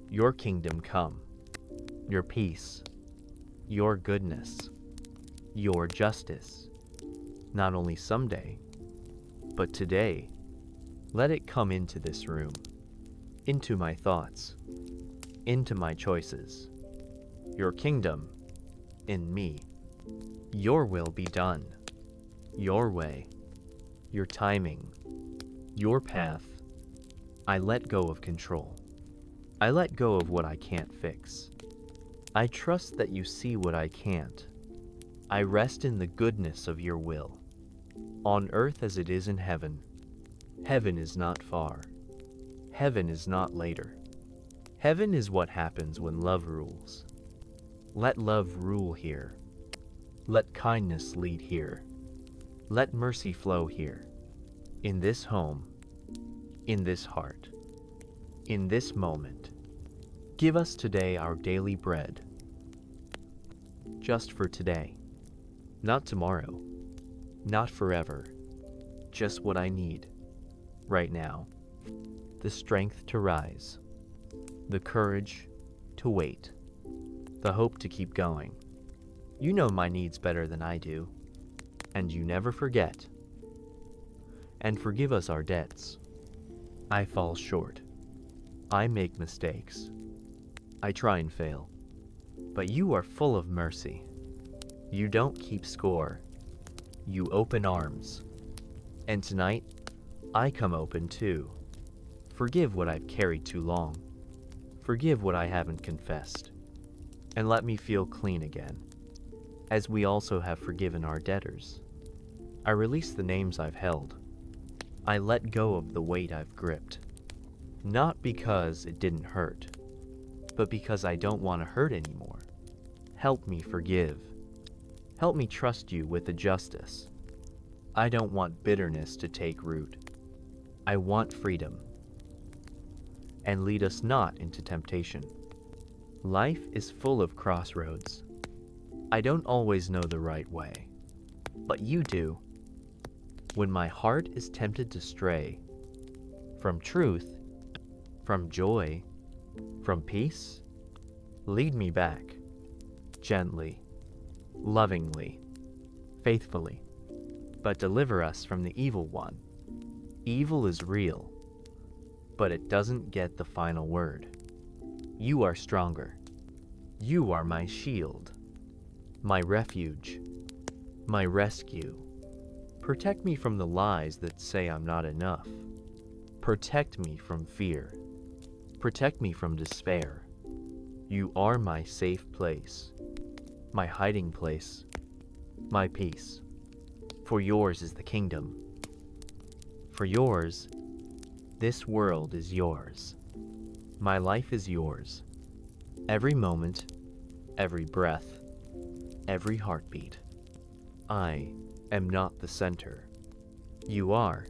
Your kingdom come, your peace, your goodness, your justice, not only someday, but today. Let it come into this room, into my thoughts, into my choices. Your kingdom in me. Your will be done. Your way. Your timing. Your path. I let go of control. I let go of what I can't fix. I trust that you see what I can't. I rest in the goodness of your will. On earth as it is in heaven. Heaven is not far. Heaven is not later. Heaven is what happens when love rules. Let love rule here. Let kindness lead here. Let mercy flow here. In this home, in this heart, in this moment. Give us today our daily bread. Just for today. Not tomorrow. Not forever. Just what I need. Right now. The strength to rise. The courage to wait. The hope to keep going. You know my needs better than I do. And you never forget. And forgive us our debts. I fall short. I make mistakes. I try and fail. But you are full of mercy. You don't keep score. You open arms. And tonight, I come open too. Forgive what I've carried too long. Forgive what I haven't confessed. And let me feel clean again, as we also have forgiven our debtors. I release the names I've held. I let go of the weight I've gripped. Not because it didn't hurt, but because I don't want to hurt anymore. Help me forgive. Help me trust you with the justice. I don't want bitterness to take root. I want freedom. And lead us not into temptation. Life is full of crossroads. I don't always know the right way, but you do. When my heart is tempted to stray from truth, from joy, from peace, lead me back, gently, lovingly, faithfully, but deliver us from the evil one. Evil is real, but it doesn't get the final word. You are stronger. You are my shield, my refuge, my rescue. Protect me from the lies that say I'm not enough. Protect me from fear. Protect me from despair. You are my safe place, my hiding place, my peace. For yours is the kingdom. For yours, this world is yours. My life is yours. Every moment, every breath, every heartbeat. I am not the center. You are.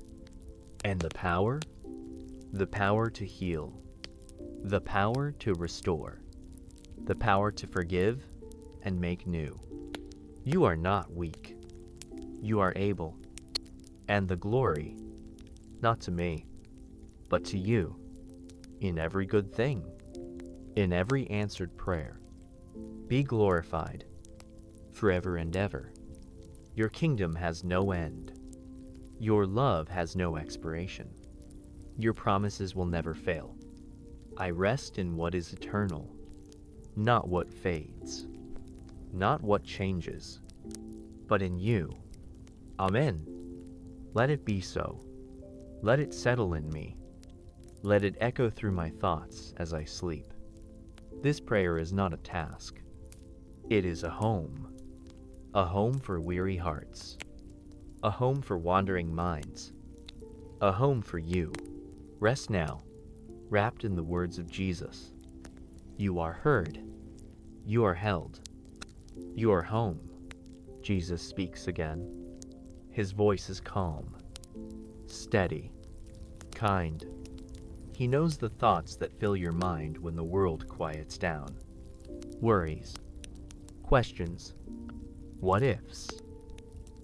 And the power to heal, the power to restore, the power to forgive and make new. You are not weak. You are able. And the glory, not to me, but to you, in every good thing, in every answered prayer. Be glorified, forever and ever. Your kingdom has no end. Your love has no expiration. Your promises will never fail. I rest in what is eternal, not what fades, not what changes, but in you. Amen. Let it be so. Let it settle in me. Let it echo through my thoughts as I sleep. This prayer is not a task. It is a home for weary hearts, a home for wandering minds, a home for you. Rest now, wrapped in the words of Jesus. You are heard. You are held. You are home. Jesus speaks again. His voice is calm, steady, kind. He knows the thoughts that fill your mind when the world quiets down. Worries, questions, what ifs.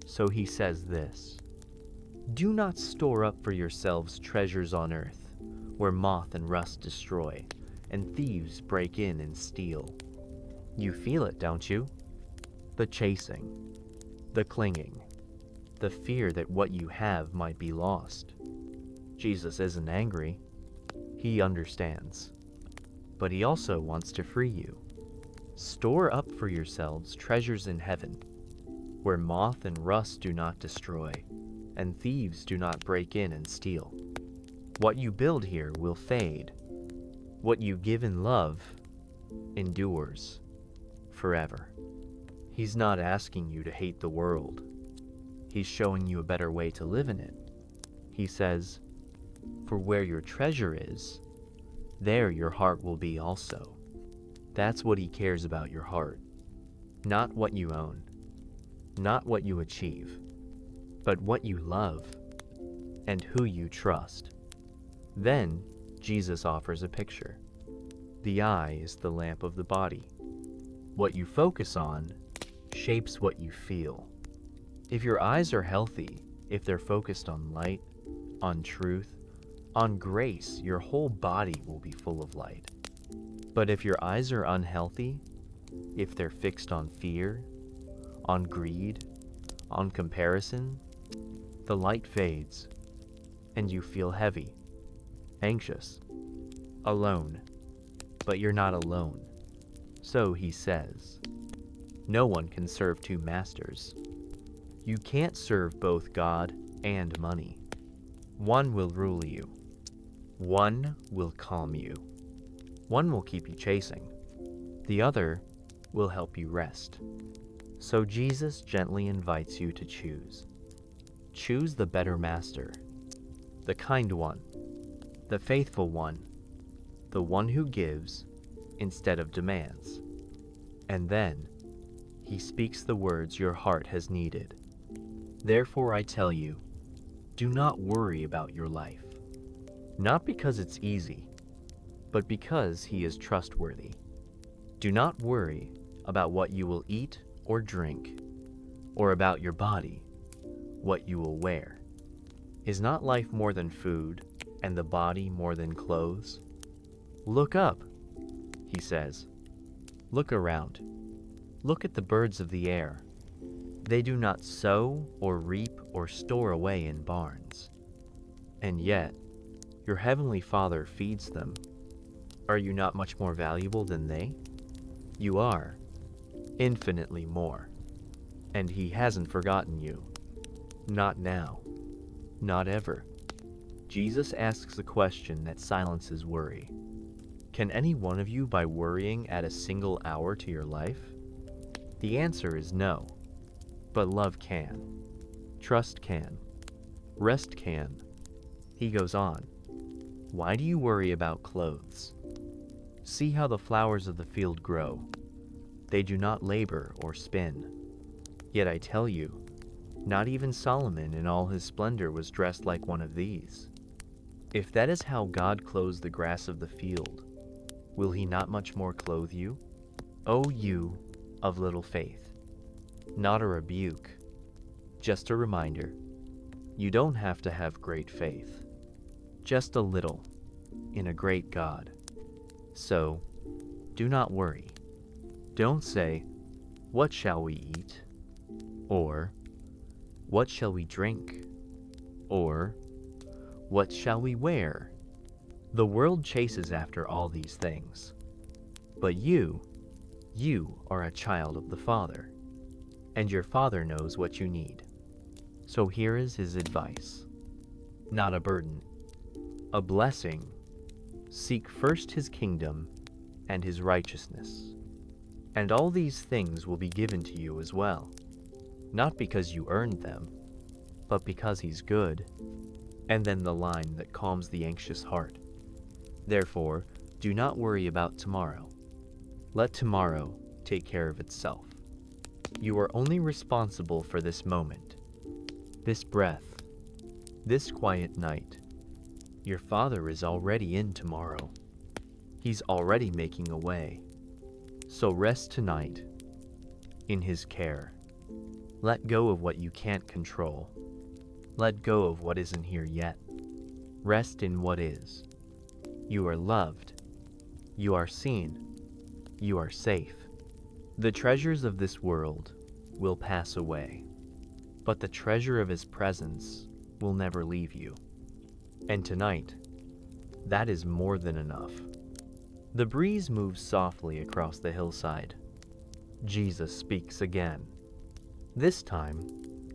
So he says this: do not store up for yourselves treasures on earth, where moth and rust destroy, and thieves break in and steal. You feel it, don't you? The chasing, the clinging, the fear that what you have might be lost. Jesus isn't angry. He understands. But he also wants to free you. Store up for yourselves treasures in heaven, where moth and rust do not destroy, and thieves do not break in and steal. What you build here will fade. What you give in love endures forever. He's not asking you to hate the world. He's showing you a better way to live in it. He says, for where your treasure is, there your heart will be also. That's what he cares about, your heart. Not what you own, not what you achieve, but what you love and who you trust. Then Jesus offers a picture. The eye is the lamp of the body. What you focus on shapes what you feel. If your eyes are healthy, if they're focused on light, on truth, on grace, your whole body will be full of light. But if your eyes are unhealthy, if they're fixed on fear, on greed, on comparison, the light fades, and you feel heavy, anxious, alone. But you're not alone. So he says, no one can serve two masters. You can't serve both God and money. One will rule you. One will calm you. One will keep you chasing. The other will help you rest. So Jesus gently invites you to choose. Choose the better master, the kind one, the faithful one, the one who gives instead of demands. And then he speaks the words your heart has needed. Therefore I tell you, do not worry about your life. Not because it's easy, but because he is trustworthy. Do not worry about what you will eat or drink, or about your body, what you will wear. Is not life more than food, and the body more than clothes? Look up, he says. Look around. Look at the birds of the air. They do not sow or reap or store away in barns. And yet, your heavenly Father feeds them. Are you not much more valuable than they? You are, infinitely more. And he hasn't forgotten you. Not now. Not ever. Jesus asks a question that silences worry. Can any one of you, by worrying, add a single hour to your life? The answer is no. But love can. Trust can. Rest can. He goes on. Why do you worry about clothes? See how the flowers of the field grow. They do not labor or spin. Yet I tell you, not even Solomon in all his splendor was dressed like one of these. If that is how God clothes the grass of the field, will he not much more clothe you? O you of little faith. Not a rebuke, just a reminder. You don't have to have great faith, just a little, in a great God. So, do not worry. Don't say, what shall we eat? Or, what shall we drink? Or, what shall we wear? The world chases after all these things. But you are a child of the Father, and your Father knows what you need. So here is his advice. Not a burden, a blessing. Seek first his kingdom and his righteousness, and all these things will be given to you as well, not because you earned them, but because he's good. And then the line that calms the anxious heart. Therefore, do not worry about tomorrow. Let tomorrow take care of itself. You are only responsible for this moment, this breath, this quiet night. Your Father is already in tomorrow. He's already making a way. So rest tonight in his care. Let go of what you can't control. Let go of what isn't here yet. Rest in what is. You are loved. You are seen. You are safe. The treasures of this world will pass away, but the treasure of his presence will never leave you. And tonight, that is more than enough. The breeze moves softly across the hillside. Jesus speaks again, this time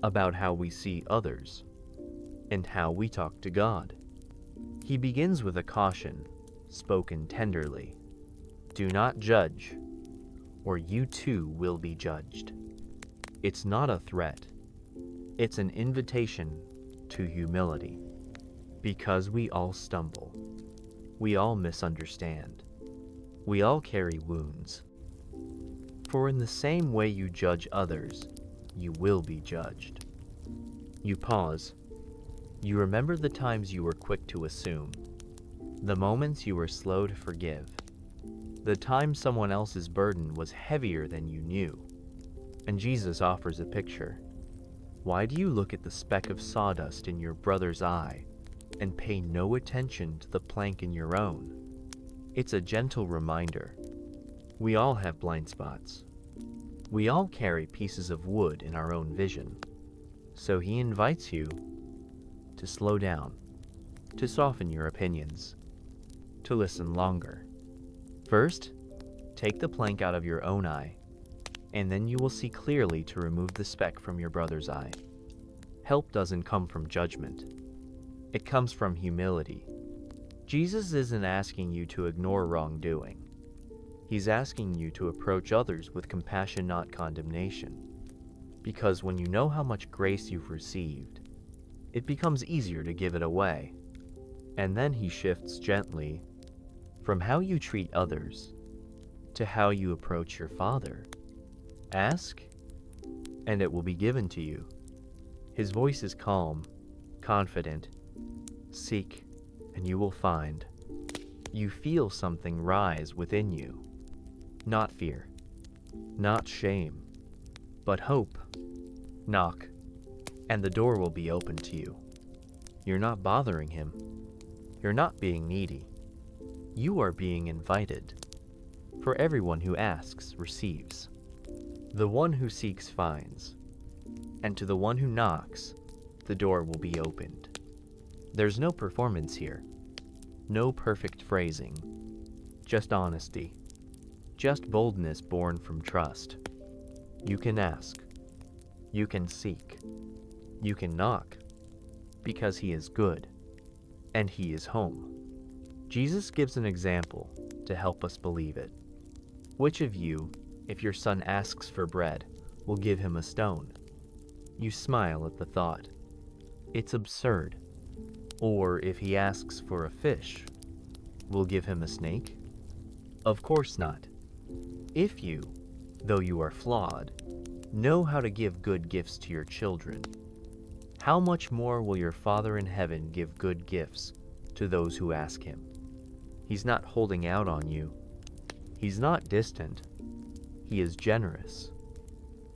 about how we see others and how we talk to God. He begins with a caution, spoken tenderly. Do not judge, or you too will be judged. It's not a threat. It's an invitation to humility. Because we all stumble. We all misunderstand. We all carry wounds. For in the same way you judge others, you will be judged. You pause. You remember the times you were quick to assume, the moments you were slow to forgive, the time someone else's burden was heavier than you knew. And Jesus offers a picture. Why do you look at the speck of sawdust in your brother's eye and pay no attention to the plank in your own? It's a gentle reminder. We all have blind spots. We all carry pieces of wood in our own vision. So he invites you to slow down, to soften your opinions, to listen longer. First, take the plank out of your own eye, and then you will see clearly to remove the speck from your brother's eye. Help doesn't come from judgment. It comes from humility. Jesus isn't asking you to ignore wrongdoing. He's asking you to approach others with compassion, not condemnation. Because when you know how much grace you've received, it becomes easier to give it away. And then he shifts gently from how you treat others to how you approach your Father. Ask, and it will be given to you. His voice is calm, confident. Seek, and you will find. You feel something rise within you. Not fear, not shame, but hope. Knock, and the door will be open to you. You're not bothering him. You're not being needy. You are being invited. For everyone who asks receives. The one who seeks finds. And to the one who knocks, the door will be opened. There's no performance here. No perfect phrasing. Just honesty. Just boldness born from trust. You can ask. You can seek. You can knock. Because he is good. And he is home. Jesus gives an example. to help us believe it. Which of you, if your son asks for bread, will give him a stone? You smile at the thought. It's absurd. Or if he asks for a fish, will give him a snake? Of course not. If you, though you are flawed, know how to give good gifts to your children, how much more will your Father in heaven give good gifts to those who ask him? He's not holding out on you. He's not distant. He is generous,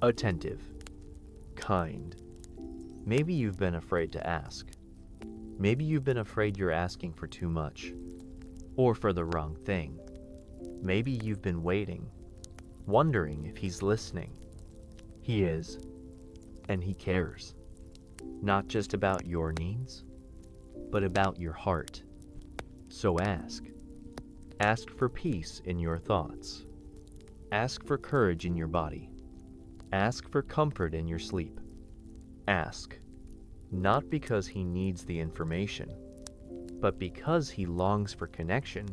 attentive, kind. Maybe you've been afraid to ask. Maybe you've been afraid you're asking for too much, or for the wrong thing. Maybe you've been waiting, wondering if he's listening. He is, and he cares. Not just about your needs, but about your heart. So ask. Ask for peace in your thoughts. Ask for courage in your body. Ask for comfort in your sleep. Ask, not because he needs the information, but because he longs for connection.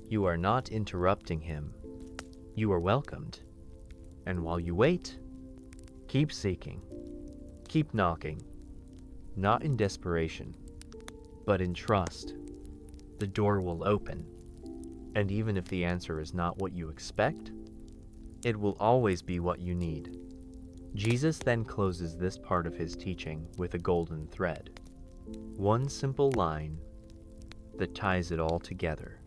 You are not interrupting him. You are welcomed. And while you wait, keep seeking. Keep knocking. Not in desperation, but in trust. The door will open. And even if the answer is not what you expect, it will always be what you need. Jesus then closes this part of his teaching with a golden thread. One simple line that ties it all together.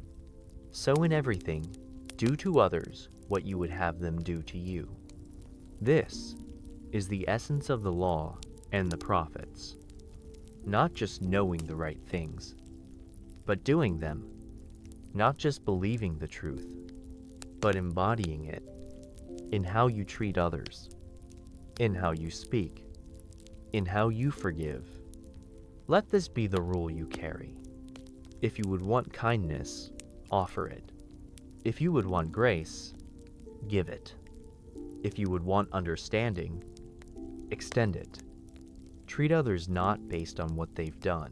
So in everything, do to others what you would have them do to you. This is the essence of the law and the prophets. Not just knowing the right things, but doing them. Not just believing the truth, but embodying it in how you treat others, in how you speak, in how you forgive. Let this be the rule you carry. If you would want kindness, offer it. If you would want grace, give it. If you would want understanding, extend it. Treat others not based on what they've done,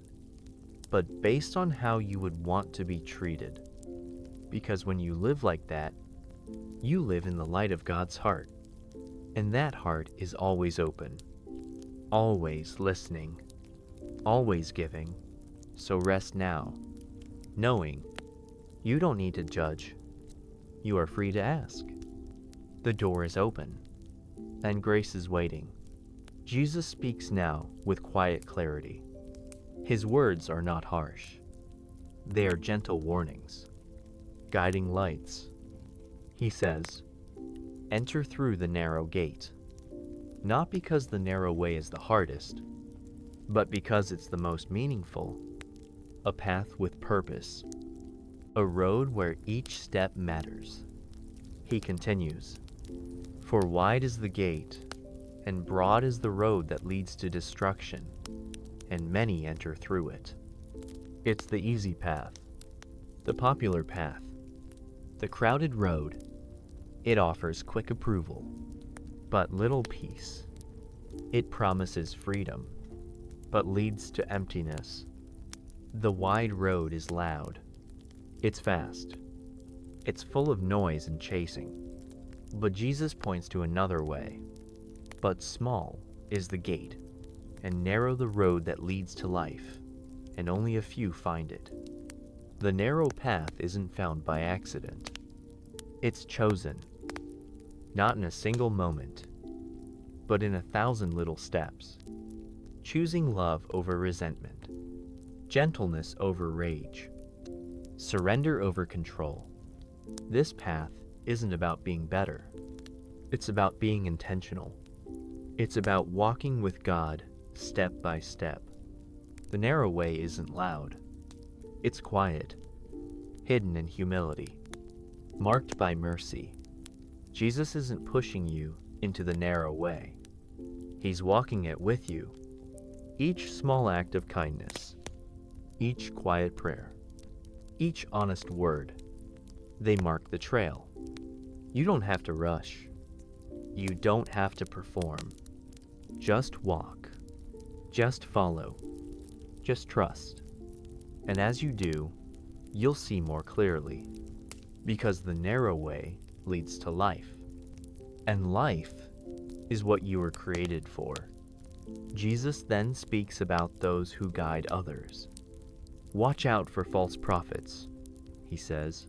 but based on how you would want to be treated. Because when you live like that, you live in the light of God's heart, and that heart is always open, always listening, always giving. So rest now, knowing you don't need to judge. You are free to ask. The door is open, and grace is waiting. Jesus speaks now with quiet clarity. His words are not harsh. They are gentle warnings, guiding lights. He says, enter through the narrow gate, not because the narrow way is the hardest, but because it's the most meaningful, a path with purpose, a road where each step matters. He continues, for wide is the gate, and broad is the road that leads to destruction, and many enter through it. It's the easy path, the popular path, the crowded road. It offers quick approval, but little peace. It promises freedom, but leads to emptiness. The wide road is loud. It's fast. It's full of noise and chasing. But Jesus points to another way. But small is the gate, and narrow the road that leads to life, and only a few find it. The narrow path isn't found by accident. It's chosen, not in a single moment, but in 1,000 little steps. Choosing love over resentment, gentleness over rage, surrender over control. This path isn't about being better. It's about being intentional. It's about walking with God step by step. The narrow way isn't loud. It's quiet, hidden in humility, marked by mercy. Jesus isn't pushing you into the narrow way. He's walking it with you. Each small act of kindness, each quiet prayer, each honest word, they mark the trail. You don't have to rush. You don't have to perform. Just walk. Just follow. Just trust. And as you do, you'll see more clearly. because the narrow way leads to life, and life is what you were created for. Jesus then speaks about those who guide others. Watch out for false prophets, he says.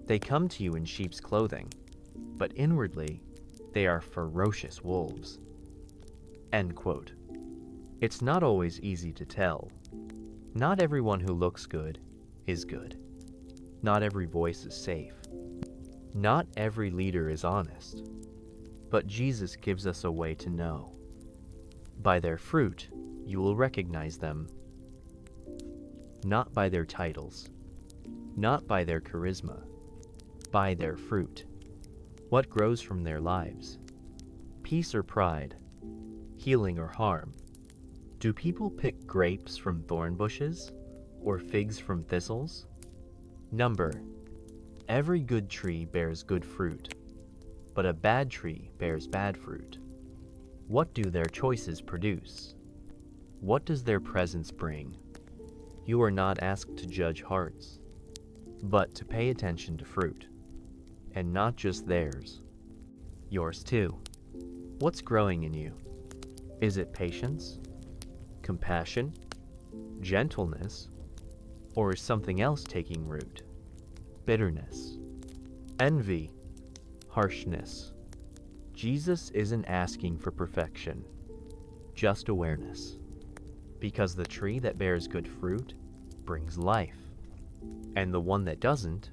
They come to you in sheep's clothing, but inwardly they are ferocious wolves. End quote. It's not always easy to tell. Not everyone who looks good is good. Not every voice is safe. Not every leader is honest. But Jesus gives us a way to know. By their fruit, you will recognize them. Not by their titles, not by their charisma, by their fruit. What grows from their lives? Peace or pride? Healing or harm? Do people pick grapes from thorn bushes or figs from thistles? Number: every good tree bears good fruit, but a bad tree bears bad fruit. What do their choices produce? What does their presence bring? You are not asked to judge hearts, but to pay attention to fruit, and not just theirs, yours too. What's growing in you? Is it patience, compassion, gentleness, or is something else taking root? Bitterness, envy, harshness. Jesus isn't asking for perfection, just awareness. Because the tree that bears good fruit brings life, and the one that doesn't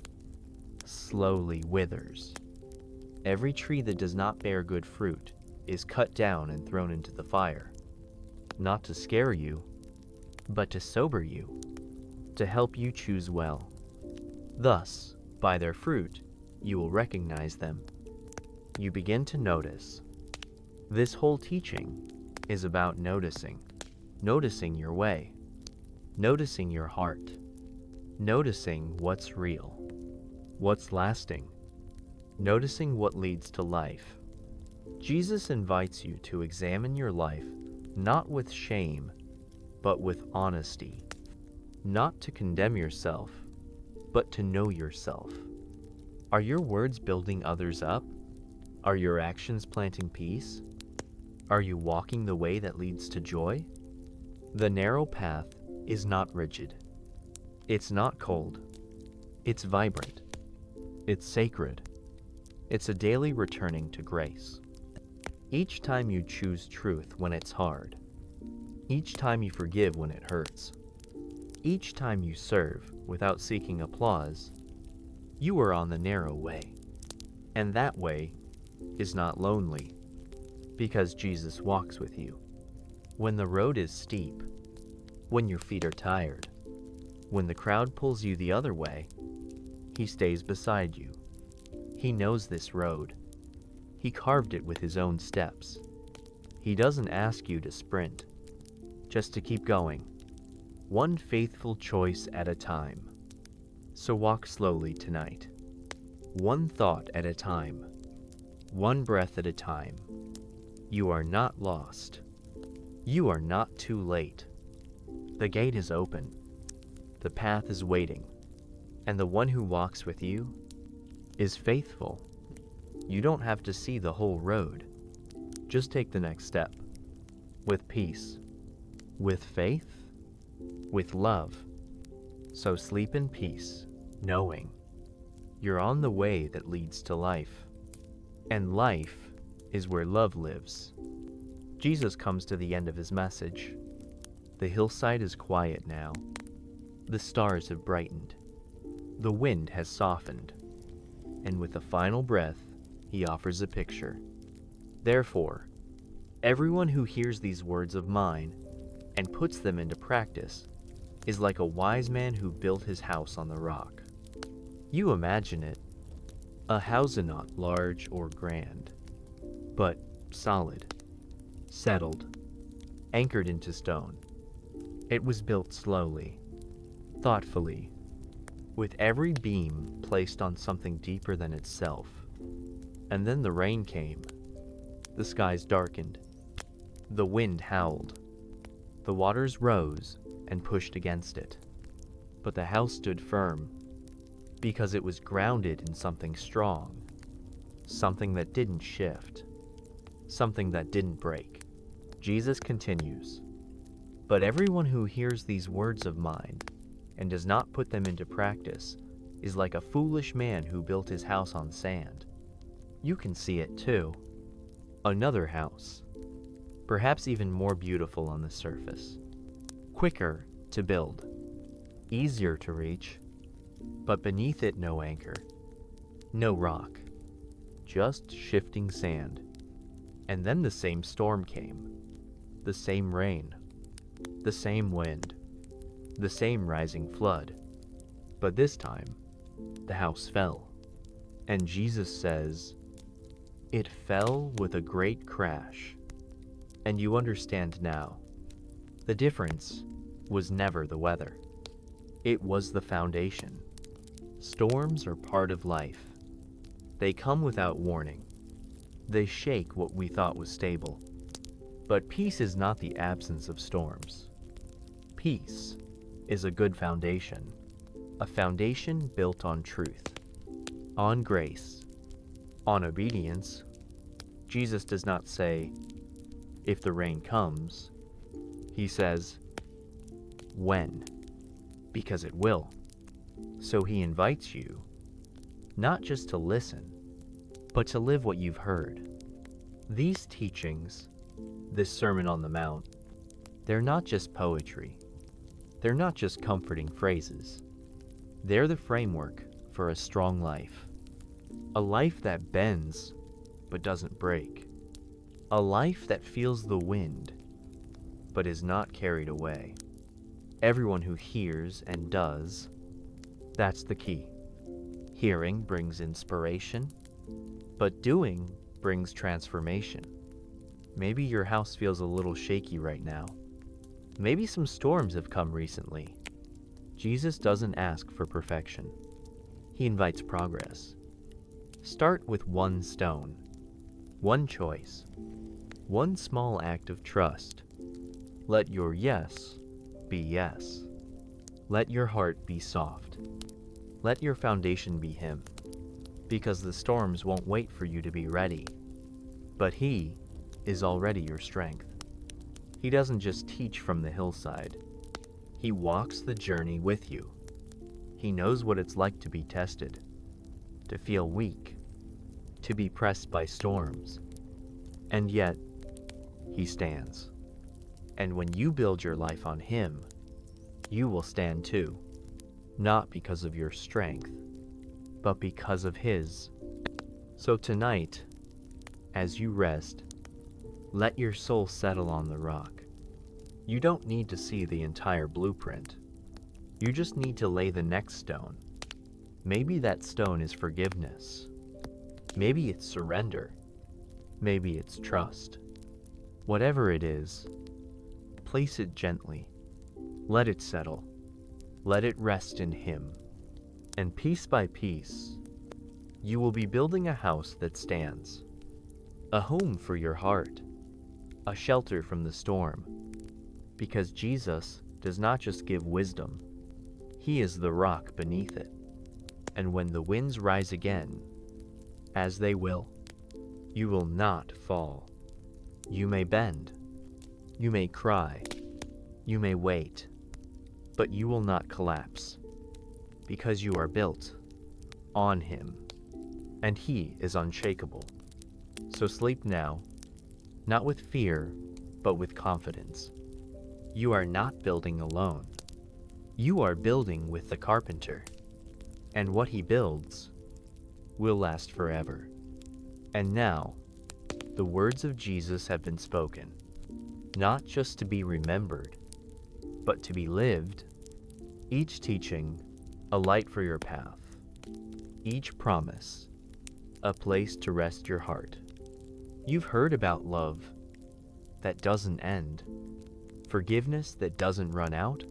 slowly withers. Every tree that does not bear good fruit is cut down and thrown into the fire, not to scare you, but to sober you, to help you choose well. Thus, by their fruit, you will recognize them. You begin to notice. This whole teaching is about noticing. Noticing your way, noticing your heart, noticing what's real, what's lasting, noticing what leads to life. Jesus invites you to examine your life not with shame, but with honesty, not to condemn yourself, but to know yourself. Are your words building others up? Are your actions planting peace? Are you walking the way that leads to joy? The narrow path is not rigid. It's not cold. It's vibrant. It's sacred. It's a daily returning to grace. Each time you choose truth when it's hard, each time you forgive when it hurts, each time you serve without seeking applause, you are on the narrow way. And that way is not lonely, because Jesus walks with you. When the road is steep, when your feet are tired, when the crowd pulls you the other way, he stays beside you. He knows this road. He carved it with his own steps. He doesn't ask you to sprint, just to keep going, one faithful choice at a time. So walk slowly tonight, one thought at a time, one breath at a time. You are not lost. You are not too late. The gate is open. The path is waiting. And the one who walks with you is faithful. You don't have to see the whole road. Just take the next step. With peace. With faith. With love. So sleep in peace, knowing you're on the way that leads to life. And life is where love lives. Jesus comes to the end of his message. The hillside is quiet now. The stars have brightened. The wind has softened. And with a final breath, he offers a picture. Therefore, everyone who hears these words of mine and puts them into practice is like a wise man who built his house on the rock. You imagine it. A house not large or grand, but solid, settled, anchored into stone. It was built slowly, thoughtfully, with every beam placed on something deeper than itself. And then the rain came. The skies darkened. The wind howled. The waters rose and pushed against it. But the house stood firm. because it was grounded in something strong, something that didn't shift, something that didn't break. Jesus continues, "But everyone who hears these words of mine and does not put them into practice is like a foolish man who built his house on sand." You can see it too. Another house, perhaps even more beautiful on the surface, quicker to build, easier to reach, but beneath it no anchor, no rock, just shifting sand. And then the same storm came, the same rain, the same wind, the same rising flood. But this time, the house fell. And Jesus says, "It fell with a great crash." And you understand now, the difference was never the weather. It was the foundation. Storms are part of life. They come without warning. They shake what we thought was stable. But peace is not the absence of storms. Peace is a good foundation, a foundation built on truth, on grace, on obedience. Jesus does not say, "If the rain comes." He says, "When," because it will. So he invites you, not just to listen, but to live what you've heard. These teachings, this Sermon on the Mount, they're not just poetry. They're not just comforting phrases. They're the framework for a strong life. A life that bends, but doesn't break. A life that feels the wind, but is not carried away. Everyone who hears and does, that's the key. Hearing brings inspiration, but doing brings transformation. Maybe your house feels a little shaky right now. Maybe some storms have come recently. Jesus doesn't ask for perfection. He invites progress. Start with one stone, one choice, one small act of trust. Let your yes be yes. Let your heart be soft. Let your foundation be Him, because the storms won't wait for you to be ready. But He is already your strength. He doesn't just teach from the hillside. He walks the journey with you. He knows what it's like to be tested, to feel weak, to be pressed by storms. And yet, He stands. And when you build your life on Him, you will stand too, not because of your strength, but because of His. So tonight, as you rest, let your soul settle on the rock. You don't need to see the entire blueprint. You just need to lay the next stone. Maybe that stone is forgiveness. Maybe it's surrender. Maybe it's trust. Whatever it is, place it gently. Let it settle. Let it rest in Him. And piece by piece, you will be building a house that stands. A home for your heart. A shelter from the storm. Because Jesus does not just give wisdom. He is the rock beneath it. And when the winds rise again, as they will, you will not fall. You may bend. You may cry. You may wait. But you will not collapse. Because you are built on Him. And He is unshakable. So sleep now, not with fear, but with confidence. You are not building alone. You are building with the carpenter. And what he builds will last forever. And now, the words of Jesus have been spoken, not just to be remembered, but to be lived. Each teaching, a light for your path. Each promise, a place to rest your heart. You've heard about love that doesn't end, forgiveness that doesn't run out,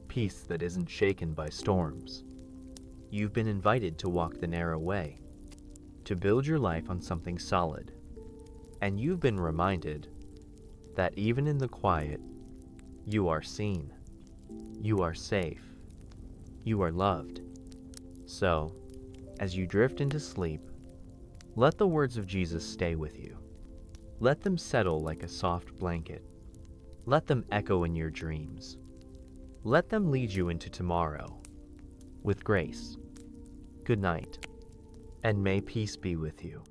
peace that isn't shaken by storms. You've been invited to walk the narrow way, to build your life on something solid. And you've been reminded that even in the quiet, you are seen, you are safe, you are loved. So, as you drift into sleep, let the words of Jesus stay with you. Let them settle like a soft blanket. Let them echo in your dreams. Let them lead you into tomorrow with grace. Good night, and may peace be with you.